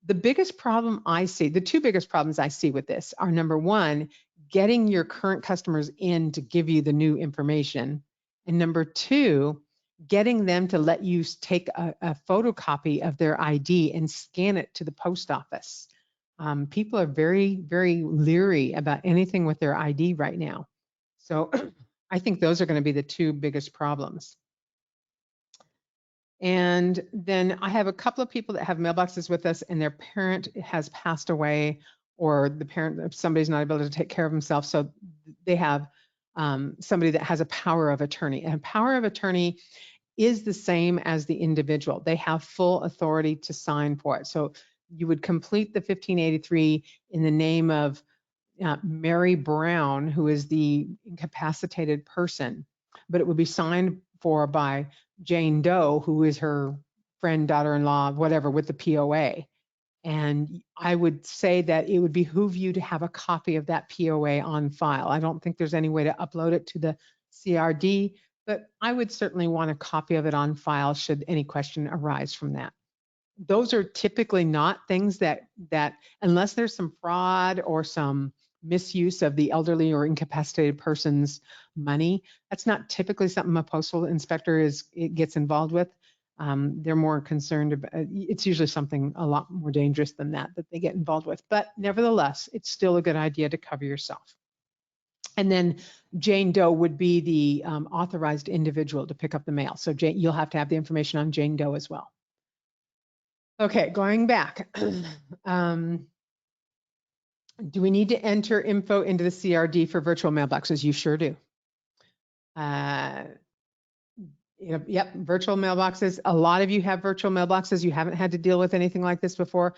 The biggest problem I see, the two biggest problems I see with this are, number one, getting your current customers in to give you the new information. And number two, getting them to let you take a photocopy of their ID and scan it to the post office. People are very, very leery about anything with their ID right now. So I think those are going to be the two biggest problems. And then I have a couple of people that have mailboxes with us and their parent has passed away, or the parent, if somebody's not able to take care of himself. So they have somebody that has a power of attorney. And a power of attorney is the same as the individual. They have full authority to sign for it. So you would complete the 1583 in the name of Mary Brown, who is the incapacitated person, but it would be signed for by Jane Doe, who is her friend, daughter-in-law, whatever, with the POA. And I would say that it would behoove you to have a copy of that POA on file. I don't think there's any way to upload it to the CRD, but I would certainly want a copy of it on file should any question arise from that. Those are typically not things that unless there's some fraud or some misuse of the elderly or incapacitated person's money, that's not typically something a postal inspector gets involved with. They're more concerned about, it's usually something a lot more dangerous than that they get involved with. But nevertheless, it's still a good idea to cover yourself. And then Jane Doe would be the authorized individual to pick up the mail. So you'll have to have the information on Jane Doe as well. Okay, going back. Do we need to enter info into the CRD for virtual mailboxes? You sure do. Yep, virtual mailboxes. A lot of you have virtual mailboxes. You haven't had to deal with anything like this before.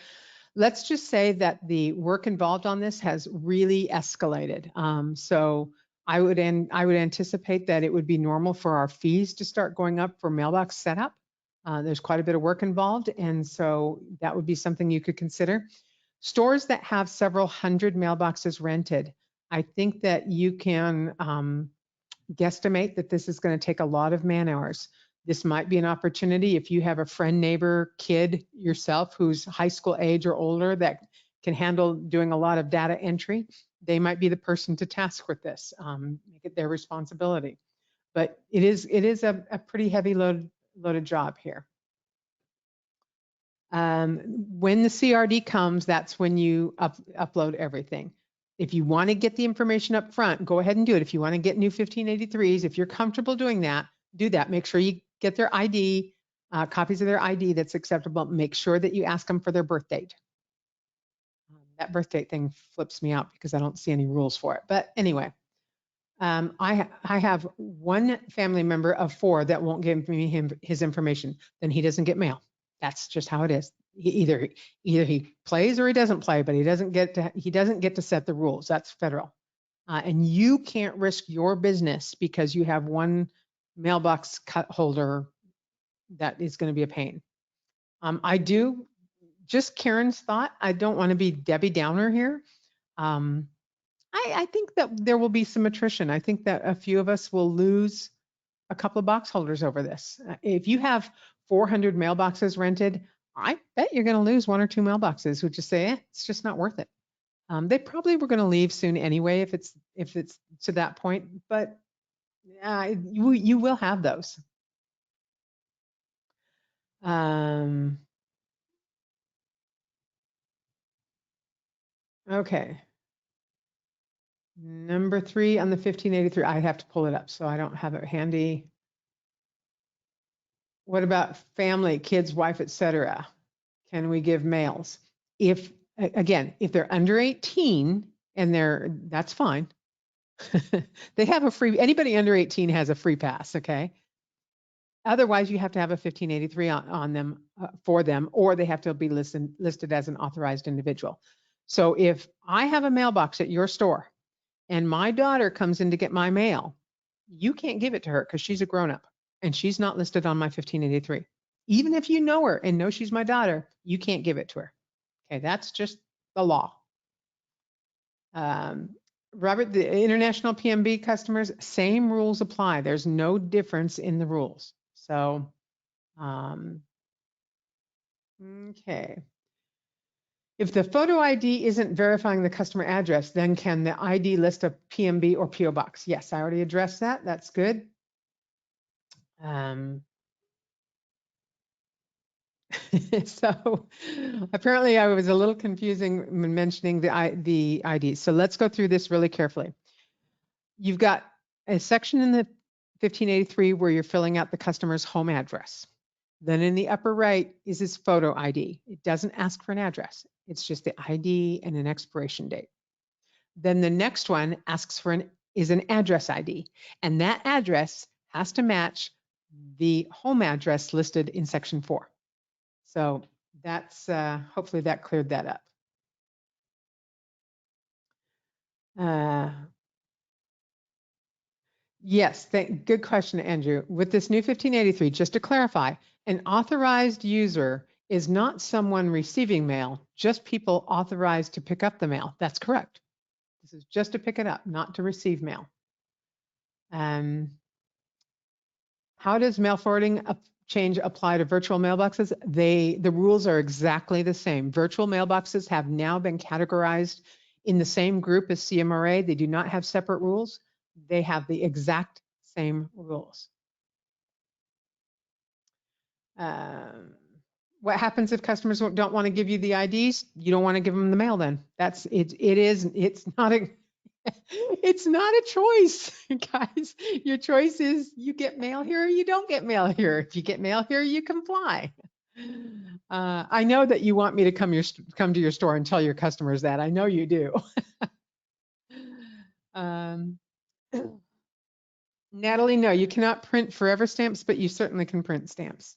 Let's just say that the work involved on this has really escalated. So I would anticipate that it would be normal for our fees to start going up for mailbox setup. There's quite a bit of work involved, and so that would be something you could consider. Stores that have several hundred mailboxes rented, I think that you can guesstimate that this is going to take a lot of man hours. This might be an opportunity if you have a friend, neighbor, kid yourself who's high school age or older that can handle doing a lot of data entry. They might be the person to task with this, make it their responsibility. But it is a pretty heavy loaded job here. When the CRD comes, that's when you upload everything. If you want to get the information up front, go ahead and do it. If you want to get new 1583s, if you're comfortable doing that, do that. Make sure you get their ID, copies of their ID that's acceptable. Make sure that you ask them for their birth date. That birth date thing flips me out because I don't see any rules for it. But anyway, I have one family member of 4 that won't give me his information. Then he doesn't get mail. That's just how it is. Either he plays or he doesn't play, but he doesn't get to set the rules. That's federal. And you can't risk your business because you have one mailbox cut holder that is going to be a pain. I do, just Karen's thought, I don't want to be Debbie Downer here. I think that there will be some attrition. I think that a few of us will lose a couple of box holders over this. If you have 400 mailboxes rented, I bet you're going to lose 1 or 2 mailboxes who just say, it's just not worth it. They probably were going to leave soon anyway if it's to that point, but you will have those. Okay. Number 3 on the 1583, I have to pull it up, so I don't have it handy. What about family, kids, wife, etc.? Can we give mails? If, again, if they're under 18 and that's fine. They have a free, anybody under 18 has a free pass, okay? Otherwise, you have to have a 1583 on them for them, or they have to be listed as an authorized individual. So if I have a mailbox at your store and my daughter comes in to get my mail, you can't give it to her because she's a grown-up and she's not listed on my 1583. Even if you know her and know she's my daughter, you can't give it to her. Okay, that's just the law. Robert, the international PMB customers, same rules apply. There's no difference in the rules. So, okay. If the photo ID isn't verifying the customer address, then can the ID list a PMB or PO box? Yes, I already addressed that. That's good. So apparently I was a little confusing when mentioning the ID. So let's go through this really carefully. You've got a section in the 1583 where you're filling out the customer's home address. Then in the upper right is his photo ID. It doesn't ask for an address. It's just the ID and an expiration date. Then the next one asks for an address ID, and that address has to match the home address listed in section 4. So that's hopefully that cleared that up. Yes, good question, Andrew. With this new 1583, just to clarify, an authorized user is not someone receiving mail, just people authorized to pick up the mail. That's correct. This is just to pick it up, not to receive mail. How does mail forwarding change apply to virtual mailboxes? The rules are exactly the same. Virtual mailboxes have now been categorized in the same group as CMRA. They do not have separate rules. They have the exact same rules. What happens if customers don't want to give you the IDs? You don't want to give them the mail then. It's not a choice, guys. Your choice is you get mail here or you don't get mail here. If you get mail here, you comply. I know that you want me to come to your store and tell your customers that. I know you do. Natalie, no, you cannot print forever stamps, but you certainly can print stamps.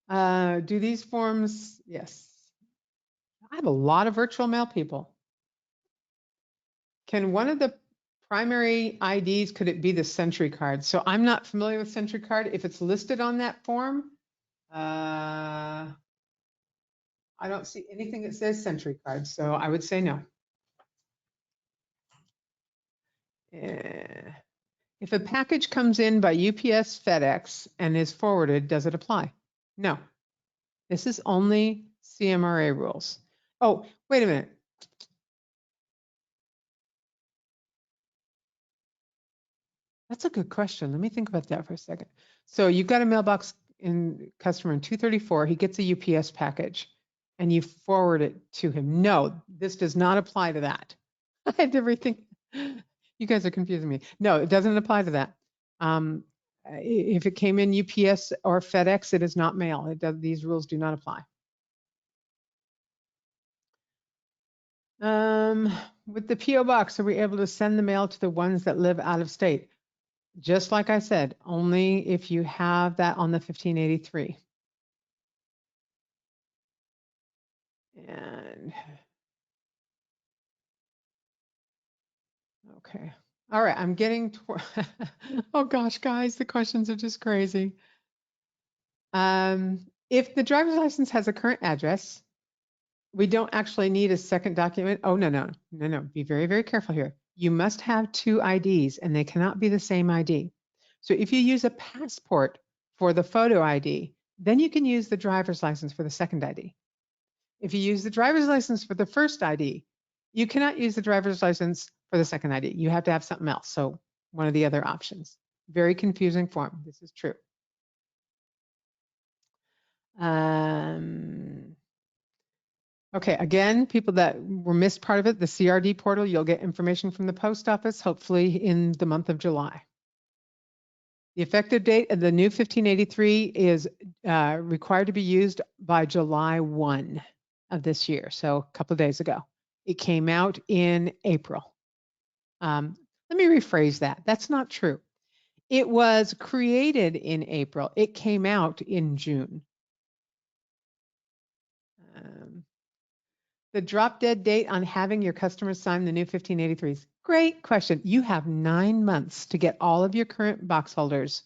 Do these forms? Yes. I have a lot of virtual mail people. Can one of the primary IDs, could it be the Century card? So I'm not familiar with Century card. If it's listed on that form, I don't see anything that says Century card. So I would say no. If a package comes in by UPS, FedEx, and is forwarded, does it apply? No. This is only CMRA rules. Oh, wait a minute. That's a good question. Let me think about that for a second. So you've got a mailbox customer in 234. He gets a UPS package and you forward it to him. No, this does not apply to that. I had to rethink. You guys are confusing me. No, it doesn't apply to that. If it came in UPS or FedEx, it is not mail. These rules do not apply. With the PO box, are we able to send the mail to the ones that live out of state? Just like I said, only if you have that on the 1583. And okay. All right, I'm getting oh gosh, guys, the questions are just crazy. If the driver's license has a current address, we don't actually need a second document. Oh, no. Be very, very careful here. You must have 2 IDs and they cannot be the same ID. So if you use a passport for the photo ID, then you can use the driver's license for the second ID. If you use the driver's license for the first ID, you cannot use the driver's license for the second ID. You have to have something else. So one of the other options. Very confusing form. This is true. Okay, again, people that were missed part of it, the CRD portal, you'll get information from the post office, hopefully in the month of July. The effective date of the new 1583 is required to be used by July 1 of this year, so a couple of days ago. It came out in April. Let me rephrase that. That's not true. It was created in April. It came out in June. The drop dead date on having your customers sign the new 1583s. Great question. You have 9 months to get all of your current box holders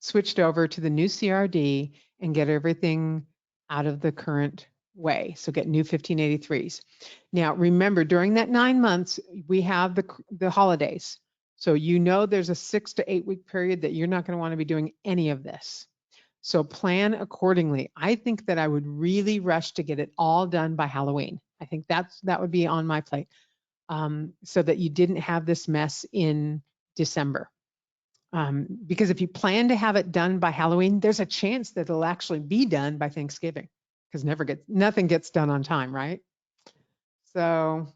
switched over to the new CRD and get everything out of the current way. So get new 1583s. Now, remember, during that 9 months, we have the holidays. So you know there's a 6 to 8 week period that you're not going to want to be doing any of this. So plan accordingly. I think that I would really rush to get it all done by Halloween. I think that would be on my plate, so that you didn't have this mess in December. Because if you plan to have it done by Halloween, there's a chance that it'll actually be done by Thanksgiving, because nothing gets done on time, right? So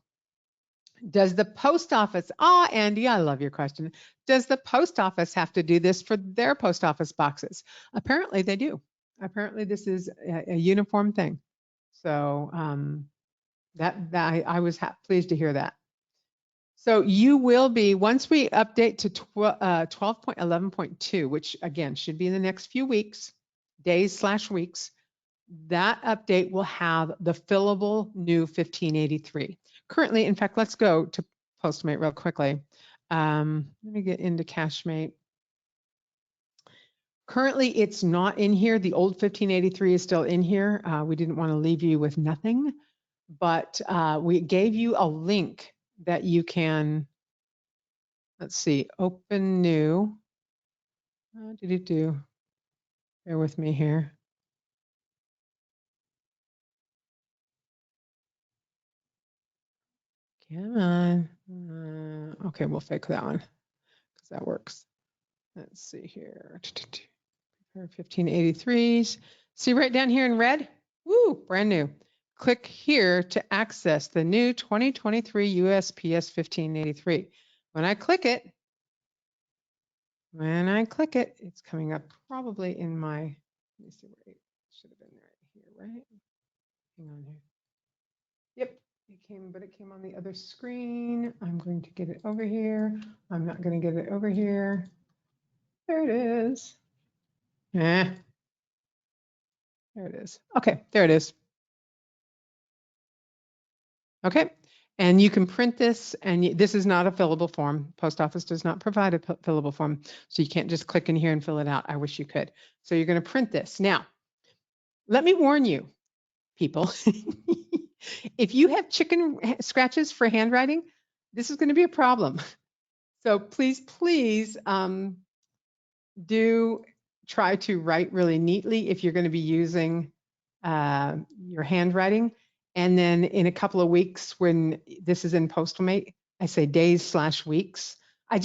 does the post office, Andy, I love your question. Does the post office have to do this for their post office boxes? Apparently they do. Apparently this is a uniform thing. So I was pleased to hear that. So you will be, once we update to 12.11.2, which again should be in the next few weeks, days/weeks, that update will have the fillable new 1583. Currently, in fact, let's go to Postmate real quickly. Let me get into Cashmate. Currently, it's not in here. The old 1583 is still in here. We didn't want to leave you with nothing, but we gave you a link that you can, let's see, open new. Bear with me here. Come on. Okay, we'll fake that one because that works. Let's see here. 1583s. See right down here in red? Woo, brand new. Click here to access the new 2023 USPS 1583. When I click it, it's coming up probably in my, let me see where it should have been right here, right? Hang on here. Yep, it came on the other screen. I'm going to get it over here. I'm not going to get it over here. There it is. There it is. Okay, there it is. Okay, and you can print this, and this is not a fillable form. Post office does not provide a fillable form, so you can't just click in here and fill it out. I wish you could. So you're going to print this. Now, let me warn you, people. If you have chicken scratches for handwriting, this is going to be a problem. So please do try to write really neatly if you're going to be using your handwriting. And then in a couple of weeks, when this is in Postmate, I say days/weeks. The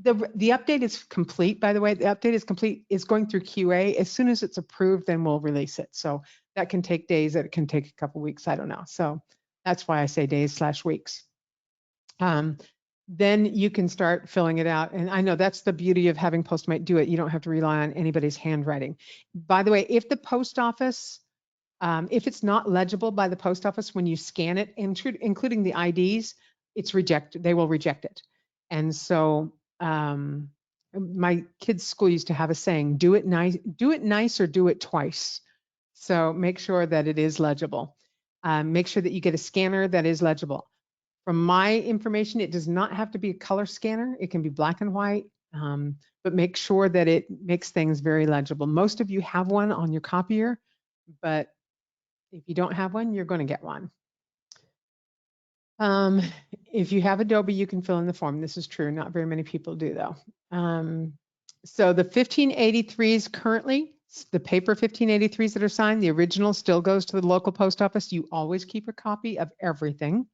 update is complete, by the way. The update is complete. It's going through QA. As soon as it's approved, then we'll release it. So that can take days, it can take a couple of weeks, I don't know. So that's why I say days/weeks. Then you can start filling it out. And I know that's the beauty of having Postmate do it. You don't have to rely on anybody's handwriting. By the way, if the post office, if it's not legible by the post office when you scan it, including the IDs, it's rejected. They will reject it. And so my kids' school used to have a saying, do it nice or do it twice. So make sure that it is legible. Make sure that you get a scanner that is legible. From my information, it does not have to be a color scanner. It can be black and white, but make sure that it makes things very legible. Most of you have one on your copier, but if you don't have one, you're going to get one. If you have Adobe, you can fill in the form. This is true. Not very many people do, though. So the 1583s currently, The paper 1583s that are signed, the original still goes to the local post office. You always keep a copy of everything.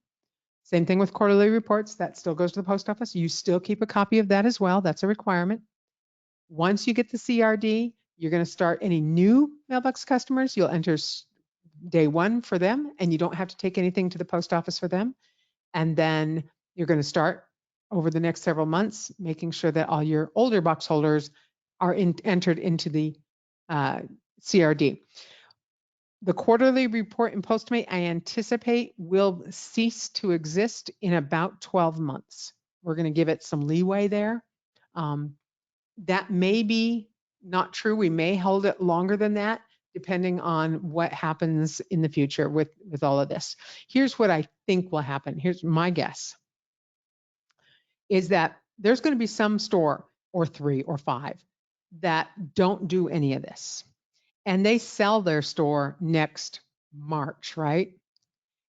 Same thing with quarterly reports. That still goes to the post office. You still keep a copy of that as well. That's a requirement. Once you get the CRD, you're going to start any new mailbox customers. You'll enter day one for them, and you don't have to take anything to the post office for them. And then you're going to start over the next several months, making sure that all your older box holders are entered into the CRD. The quarterly report in Postmate, I anticipate, will cease to exist in about 12 months. We're going to give it some leeway there. That may be not true. We may hold it longer than that, depending on what happens in the future with all of this. Here's what I think will happen. Here's my guess, is that there's going to be some store or 3 or 5 that don't do any of this. And they sell their store next March, right?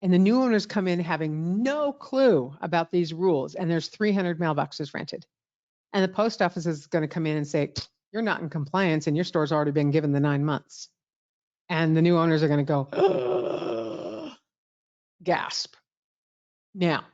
And the new owners come in having no clue about these rules, and there's 300 mailboxes rented. And the post office is going to come in and say, you're not in compliance and your store's already been given the 9 months. And the new owners are going to go, gasp. Now,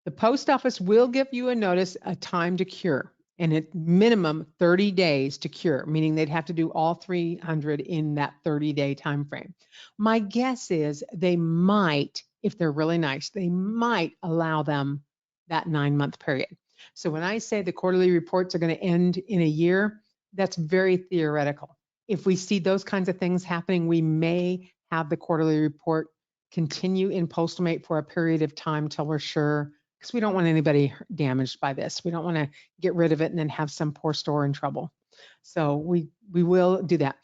the post office will give you a notice, a time to cure, and at minimum 30 days to cure, meaning they'd have to do all 300 in that 30-day time frame. My guess is they might, if they're really nice, they might allow them that 9-month period. So when I say the quarterly reports are going to end in a year, that's very theoretical. If we see those kinds of things happening, we may have the quarterly report continue in Postmate for a period of time till we're sure, because we don't want anybody damaged by this. We don't want to get rid of it and then have some poor store in trouble. So we will do that.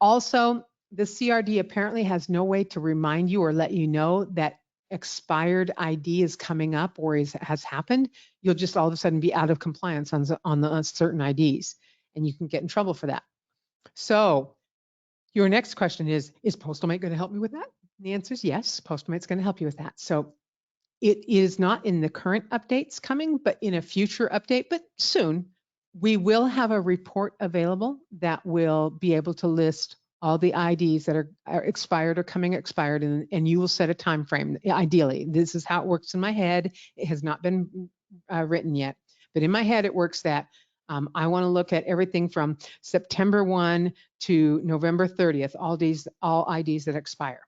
Also, the CRD apparently has no way to remind you or let you know that expired ID is coming up or has happened. You'll just all of a sudden be out of compliance on the certain IDs, and you can get in trouble for that. So your next question is Postmate going to help me with that? The answer is yes, Postmate's going to help you with that. So it is not in the current updates coming, but in a future update, but soon, we will have a report available that will be able to list all the IDs that are expired or coming expired, and you will set a time frame. Ideally, this is how it works in my head. It has not been written yet, but in my head it works that I want to look at everything from September 1 to November 30th, all IDs that expire.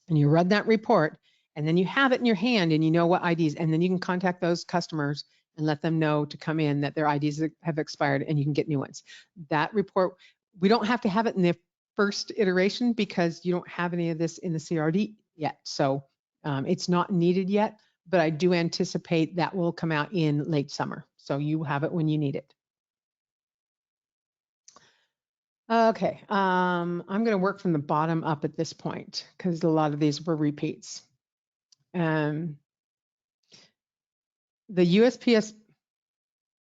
And you run that report, and then you have it in your hand and you know what IDs, and then you can contact those customers and let them know to come in that their IDs have expired and you can get new ones. That report, we don't have to have it in the first iteration because you don't have any of this in the CRD yet. So it's not needed yet, but I do anticipate that will come out in late summer. So you have it when you need it. Okay, I'm going to work from the bottom up at this point because a lot of these were repeats. The USPS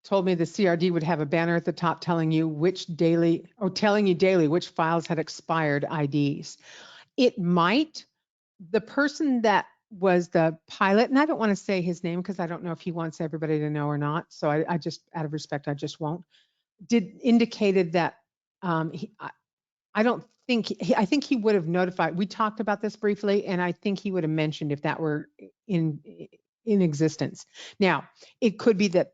told me the CRD would have a banner at the top telling you daily which files had expired IDs. It might. The person that was the pilot, and I don't want to say his name because I don't know if he wants everybody to know or not. So I just, out of respect, I just won't. Indicated that I don't think I think he would have notified. We talked about this briefly, and I think he would have mentioned if that were in existence. Now, it could be that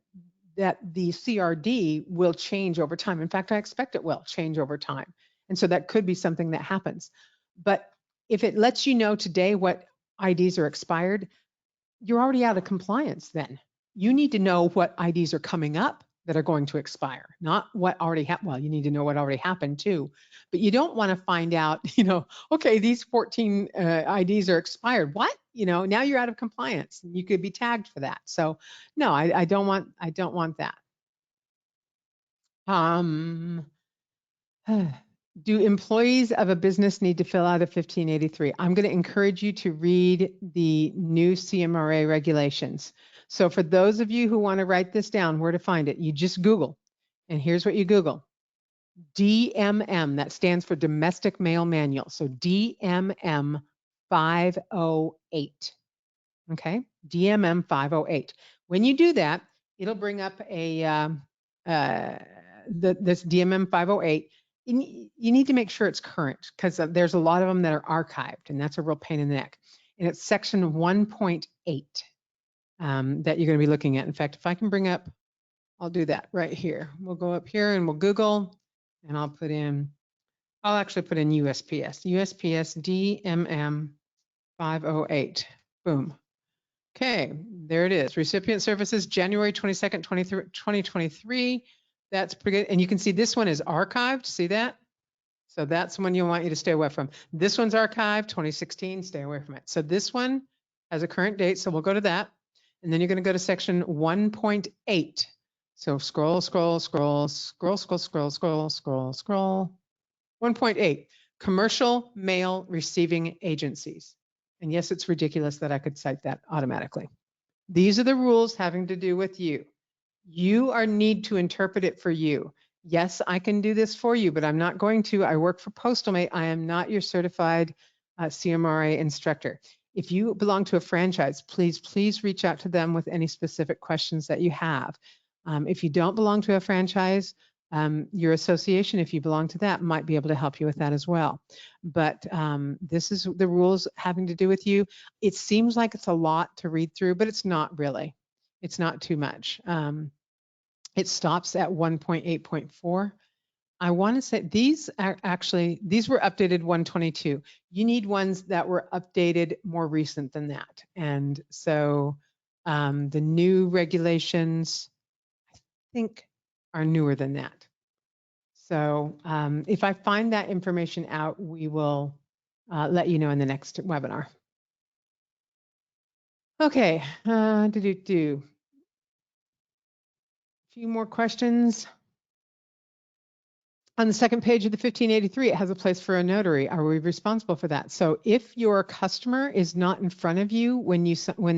the CRD will change over time. In fact, I expect it will change over time, and so that could be something that happens. But if it lets you know today what IDs are expired, you're already out of compliance. Then you need to know what IDs are coming up that are going to expire, not what already happened. Well, you need to know what already happened too, but you don't want to find out, okay, these 14 IDs are expired. What? Now you're out of compliance. You could be tagged for that. So no, I don't want that. Do employees of a business need to fill out a 1583? I'm going to encourage you to read the new CMRA regulations. So for those of you who want to write this down, where to find it, you just Google. And here's what you Google. DMM, that stands for Domestic Mail Manual. So DMM 508. Okay, DMM 508. When you do that, it'll bring up this DMM 508. you need to make sure it's current, because there's a lot of them that are archived, and that's a real pain in the neck. And it's section 1.8 that you're going to be looking at. In fact, if I can bring up, I'll do that right here. We'll go up here and we'll Google, and I'll actually put in USPS DMM 508. Boom. Okay, there it is. Recipient services, January 22nd, 2023. That's pretty good. And you can see this one is archived. See that? So that's one you want you to stay away from. This one's archived, 2016, stay away from it. So this one has a current date, so we'll go to that. And then you're gonna go to section 1.8. So scroll, scroll, scroll, scroll, scroll, scroll, scroll, scroll, scroll. 1.8, commercial mail receiving agencies. And yes, it's ridiculous that I could cite that automatically. These are the rules having to do with you. You need to interpret it for you. Yes, I can do this for you, but I'm not going to. I work for PostalMate. I am not your certified CMRA instructor. If you belong to a franchise, please reach out to them with any specific questions that you have. If you don't belong to a franchise, your association, if you belong to that, might be able to help you with that as well. But this is the rules having to do with you. It seems like it's a lot to read through, but it's not really. It's not too much. It stops at 1.8.4. I want to say these were updated 122. You need ones that were updated more recent than that. And so the new regulations, I think, are newer than that. So if I find that information out, we will let you know in the next webinar. Okay, a few more questions. On the second page of the 1583, it has a place for a notary. Are we responsible for that? So if your customer is not in front of you when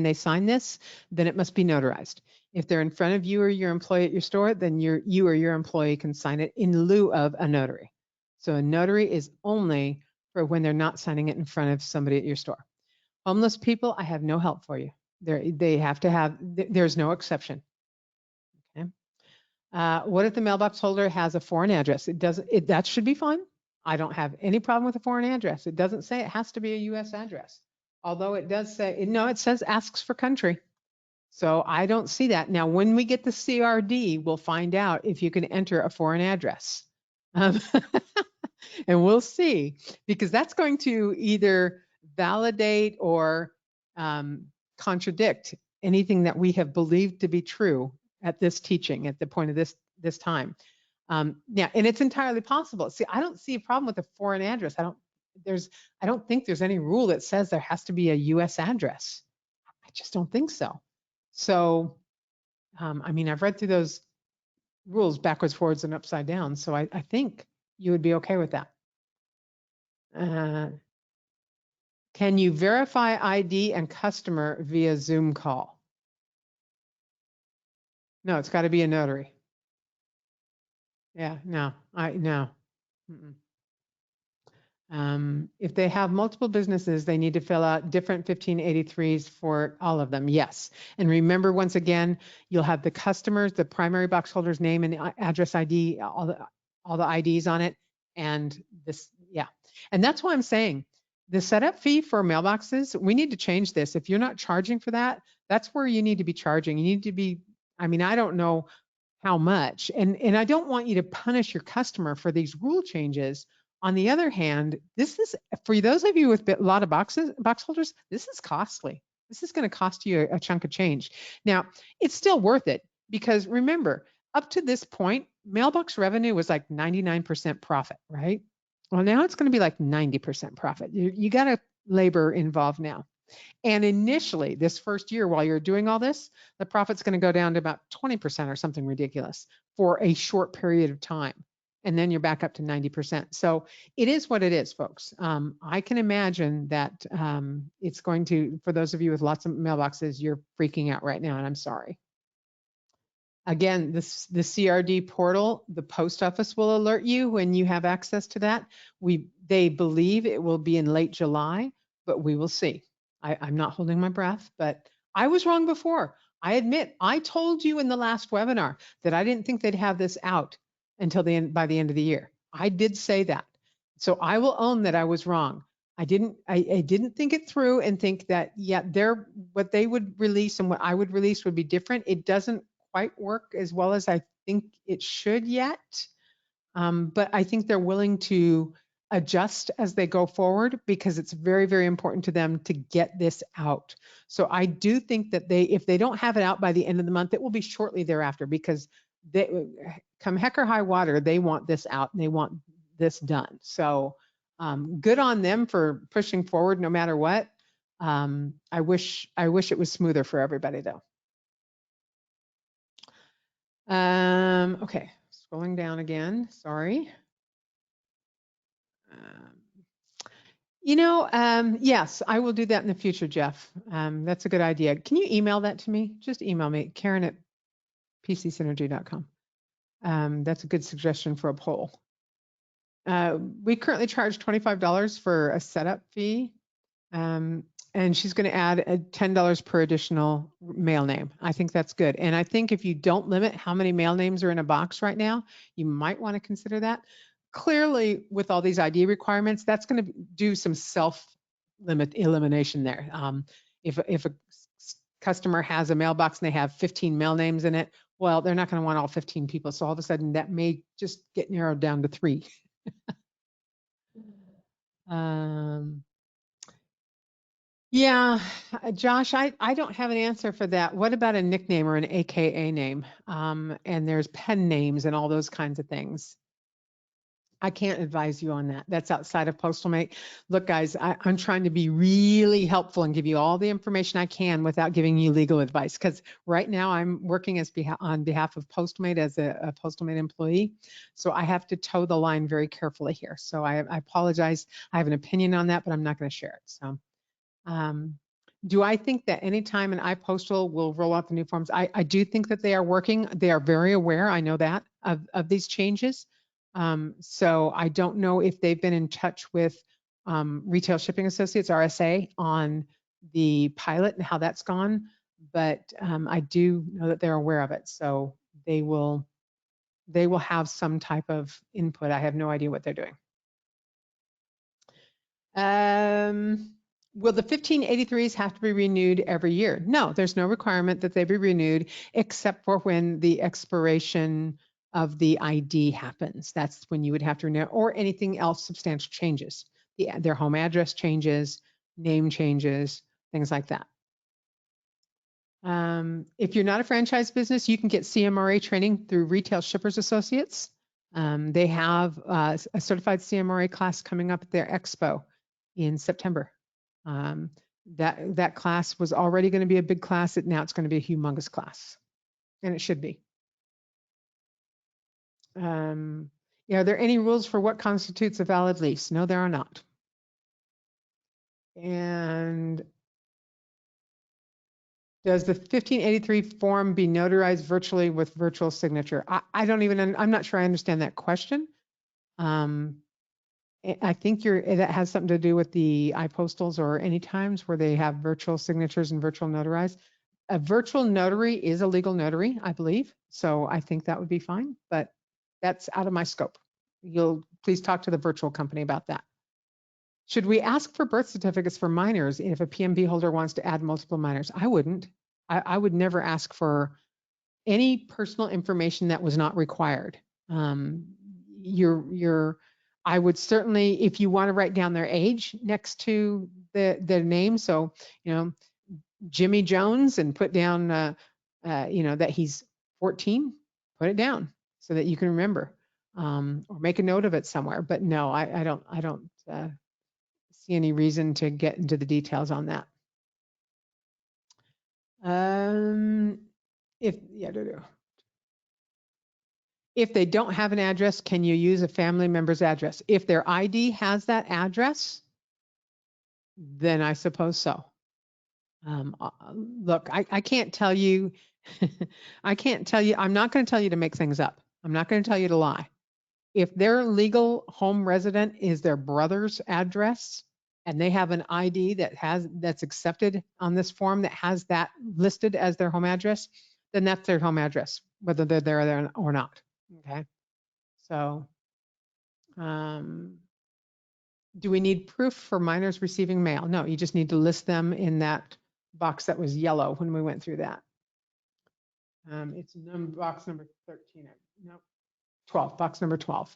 they sign this, then it must be notarized. If they're in front of you or your employee at your store, then you or your employee can sign it in lieu of a notary. So a notary is only for when they're not signing it in front of somebody at your store. Homeless people, I have no help for you. They have to have, there's no exception. Okay. What if the mailbox holder has a foreign address? That should be fine. I don't have any problem with a foreign address. It doesn't say it has to be a US address. Although it does say, no, it says asks for country. So I don't see that. Now, when we get the CRD, we'll find out if you can enter a foreign address. And we'll see, because that's going to either validate or contradict anything that we have believed to be true at this teaching, at the point of this time. Yeah, and it's entirely possible. See, I don't see a problem with a foreign address. I don't think there's any rule that says there has to be a US address. I just don't think so. So, I mean, I've read through those rules backwards, forwards, and upside down. So I think you would be okay with that. Can you verify ID and customer via Zoom call? No, it's got to be a notary. Yeah, no. Mm-mm. If they have multiple businesses, they need to fill out different 1583s for all of them. Yes. And remember, once again, you'll have the customers, the primary box holder's name and address ID, all the IDs on it. And this, yeah. And that's why I'm saying the setup fee for mailboxes, we need to change this. If you're not charging for that, that's where you need to be charging. You need to be, I mean, I don't know how much. And I don't want you to punish your customer for these rule changes. On the other hand, this is, for those of you with a lot of box holders, this is costly. This is going to cost you a chunk of change. Now, it's still worth it, because remember, up to this point, mailbox revenue was like 99% profit, right? Well, now it's going to be like 90% profit. You got a labor involved now. And initially, this first year, while you're doing all this, the profit's going to go down to about 20% or something ridiculous for a short period of time. And then you're back up to 90%. So it is what it is, folks. I can imagine that it's going to, for those of you with lots of mailboxes, you're freaking out right now, and I'm sorry. Again, the CRD portal, the post office will alert you when you have access to that. They believe it will be in late July, but we will see. I'm not holding my breath, but I was wrong before. I admit, I told you in the last webinar that I didn't think they'd have this out until by the end of the year. I did say that. So I will own that I was wrong. I didn't think it through and think that, yeah, what they would release and what I would release would be different. It doesn't quite work as well as I think it should yet. But I think they're willing to adjust as they go forward because it's very, very important to them to get this out. So I do think that if they don't have it out by the end of the month, it will be shortly thereafter because they, come heck or high water, they want this out and they want this done. So good on them for pushing forward no matter what. I wish it was smoother for everybody though. Okay, scrolling down again, sorry. Yes, I will do that in the future, Jeff. That's a good idea. Can you email that to me? Just email me, Karen@pcsynergy.com. That's a good suggestion for a poll. We currently charge $25 for a setup fee. And she's going to add a $10 per additional mail name. I think that's good. And I think if you don't limit how many mail names are in a box right now, you might want to consider that. Clearly, with all these ID requirements, that's going to do some self-limit elimination there. If a customer has a mailbox and they have 15 mail names in it, well, they're not going to want all 15 people. So all of a sudden, that may just get narrowed down to 3. Yeah, Josh, I don't have an answer for that. What about a nickname or an AKA name? And there's pen names and all those kinds of things. I can't advise you on that. That's outside of PostalMate. Look, guys, I'm trying to be really helpful and give you all the information I can without giving you legal advice. Because right now I'm working on behalf of PostalMate as a PostalMate employee. So I have to toe the line very carefully here. So I apologize. I have an opinion on that, but I'm not going to share it. So. Do I think that anytime an iPostal will roll out the new forms? I do think that they are working. They are very aware, I know that, of these changes. So I don't know if they've been in touch with Retail Shipping Associates, RSA, on the pilot and how that's gone, but I do know that they're aware of it. So they will have some type of input. I have no idea what they're doing. Will the 1583s have to be renewed every year? No, there's no requirement that they be renewed except for when the expiration of the ID happens. That's when you would have to renew, or anything else substantial changes. Their home address changes, name changes, things like that. If you're not a franchise business, you can get CMRA training through Retail Shippers Associates. They have a certified CMRA class coming up at their expo in September. That class was already going to be a big class. Now it's going to be a humongous class, and it should be. Are there any rules for what constitutes a valid lease? No, there are not. And does the 1583 form be notarized virtually with virtual signature? I'm not sure I understand that question. I think that has something to do with the iPostals or any times where they have virtual signatures and virtual notarized. A virtual notary is a legal notary, I believe. So I think that would be fine, but that's out of my scope. You'll please talk to the virtual company about that. Should we ask for birth certificates for minors if a PMB holder wants to add multiple minors? I wouldn't. I would never ask for any personal information that was not required. I would certainly, if you want to write down their age next to their name, so Jimmy Jones, and put down that he's 14, put it down so that you can remember, or make a note of it somewhere. But no, I don't see any reason to get into the details on that. If they don't have an address, can you use a family member's address? If their ID has that address, then I suppose so. Look, I can't tell you, I'm not going to tell you to make things up. I'm not going to tell you to lie. If their legal home resident is their brother's address and they have an ID that's accepted on this form that has that listed as their home address, then that's their home address, whether they're there or not. Okay. So Do we need proof for minors receiving mail? No, you just need to list them in that box that was yellow when we went through that. It's box number 13. No, 12, box number 12.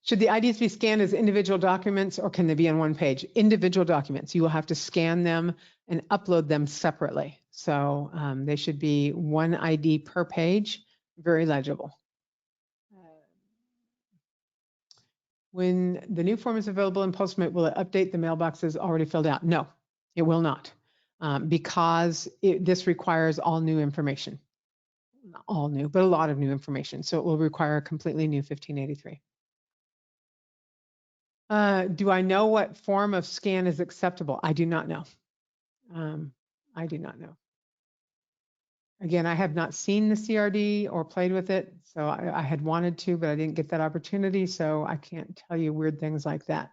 Should the IDs be scanned as individual documents or can they be on one page? Individual documents. You will have to scan them and upload them separately. So they should be one ID per page, very legible. When the new form is available in Postmate, will it update the mailboxes already filled out? No, it will not, because this requires all new information. Not all new, but a lot of new information. So it will require a completely new 1583. Do I know what form of scan is acceptable? I do not know. I do not know. Again, I have not seen the CRD or played with it, so I had wanted to, but I didn't get that opportunity, so I can't tell you weird things like that.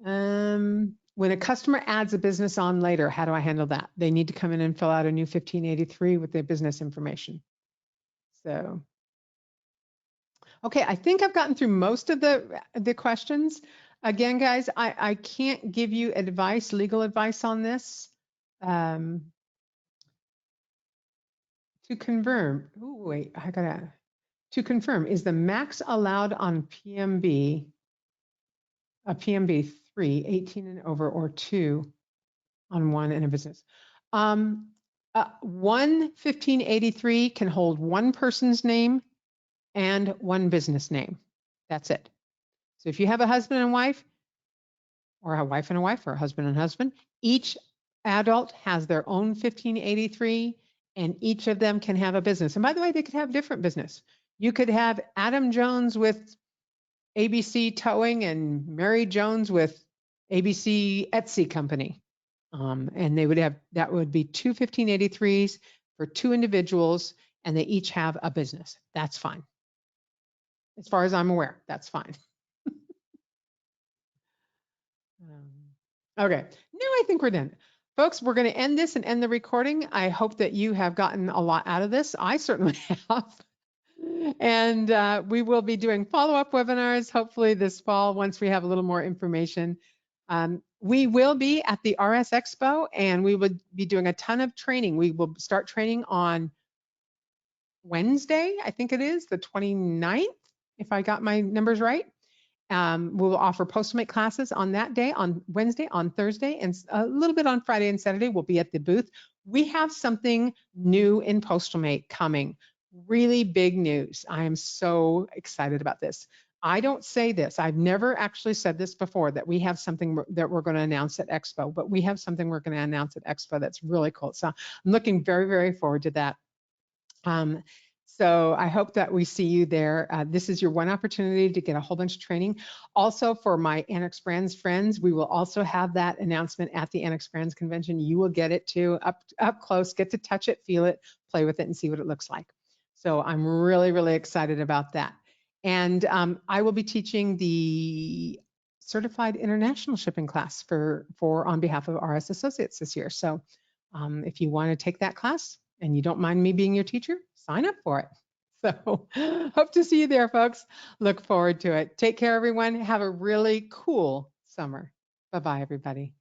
When a customer adds a business on later, how do I handle that? They need to come in and fill out a new 1583 with their business information. So, okay, I think I've gotten through most of the questions. Again, guys, I can't give you advice, legal advice on this. To confirm, to confirm, is the max allowed on PMB, a PMB 3, 18 and over, or 2 on one in a business? One 1583 can hold one person's name and one business name. That's it. So if you have a husband and wife, or a wife and a wife, or a husband and husband, each adult has their own 1583, and each of them can have a business. And by the way, they could have different business. You could have Adam Jones with ABC Towing and Mary Jones with ABC Etsy Company. And they would have, that would be two 1583s for two individuals, and they each have a business. That's fine. As far as I'm aware, that's fine. Okay, now I think we're done. Folks, we're going to end this and end the recording. I hope that you have gotten a lot out of this. I certainly have. And we will be doing follow-up webinars, hopefully this fall, once we have a little more information. We will be at the RS Expo, and we would be doing a ton of training. We will start training on Wednesday, I think it is, the 29th, if I got my numbers right. We will offer Postmate classes on that day, on Wednesday, on Thursday, and a little bit on Friday and Saturday. We'll be at the booth. We have something new in Postmate coming. Really big news. I am so excited about this. I don't say this. I've never actually said this before, that we have something that we're going to announce at Expo, but we have something we're going to announce at Expo that's really cool. So I'm looking very, very forward to that. So I hope that we see you there. This is your one opportunity to get a whole bunch of training. Also, for my Annex Brands friends, we will also have that announcement at the Annex Brands convention. You will get it too, up close, get to touch it, feel it, play with it, and see what it looks like. So I'm really, really excited about that. And I will be teaching the certified international shipping class for on behalf of RS Associates this year. So if you want to take that class and you don't mind me being your teacher, sign up for it. So hope to see you there, folks. Look forward to it. Take care, everyone. Have a really cool summer. Bye-bye, everybody.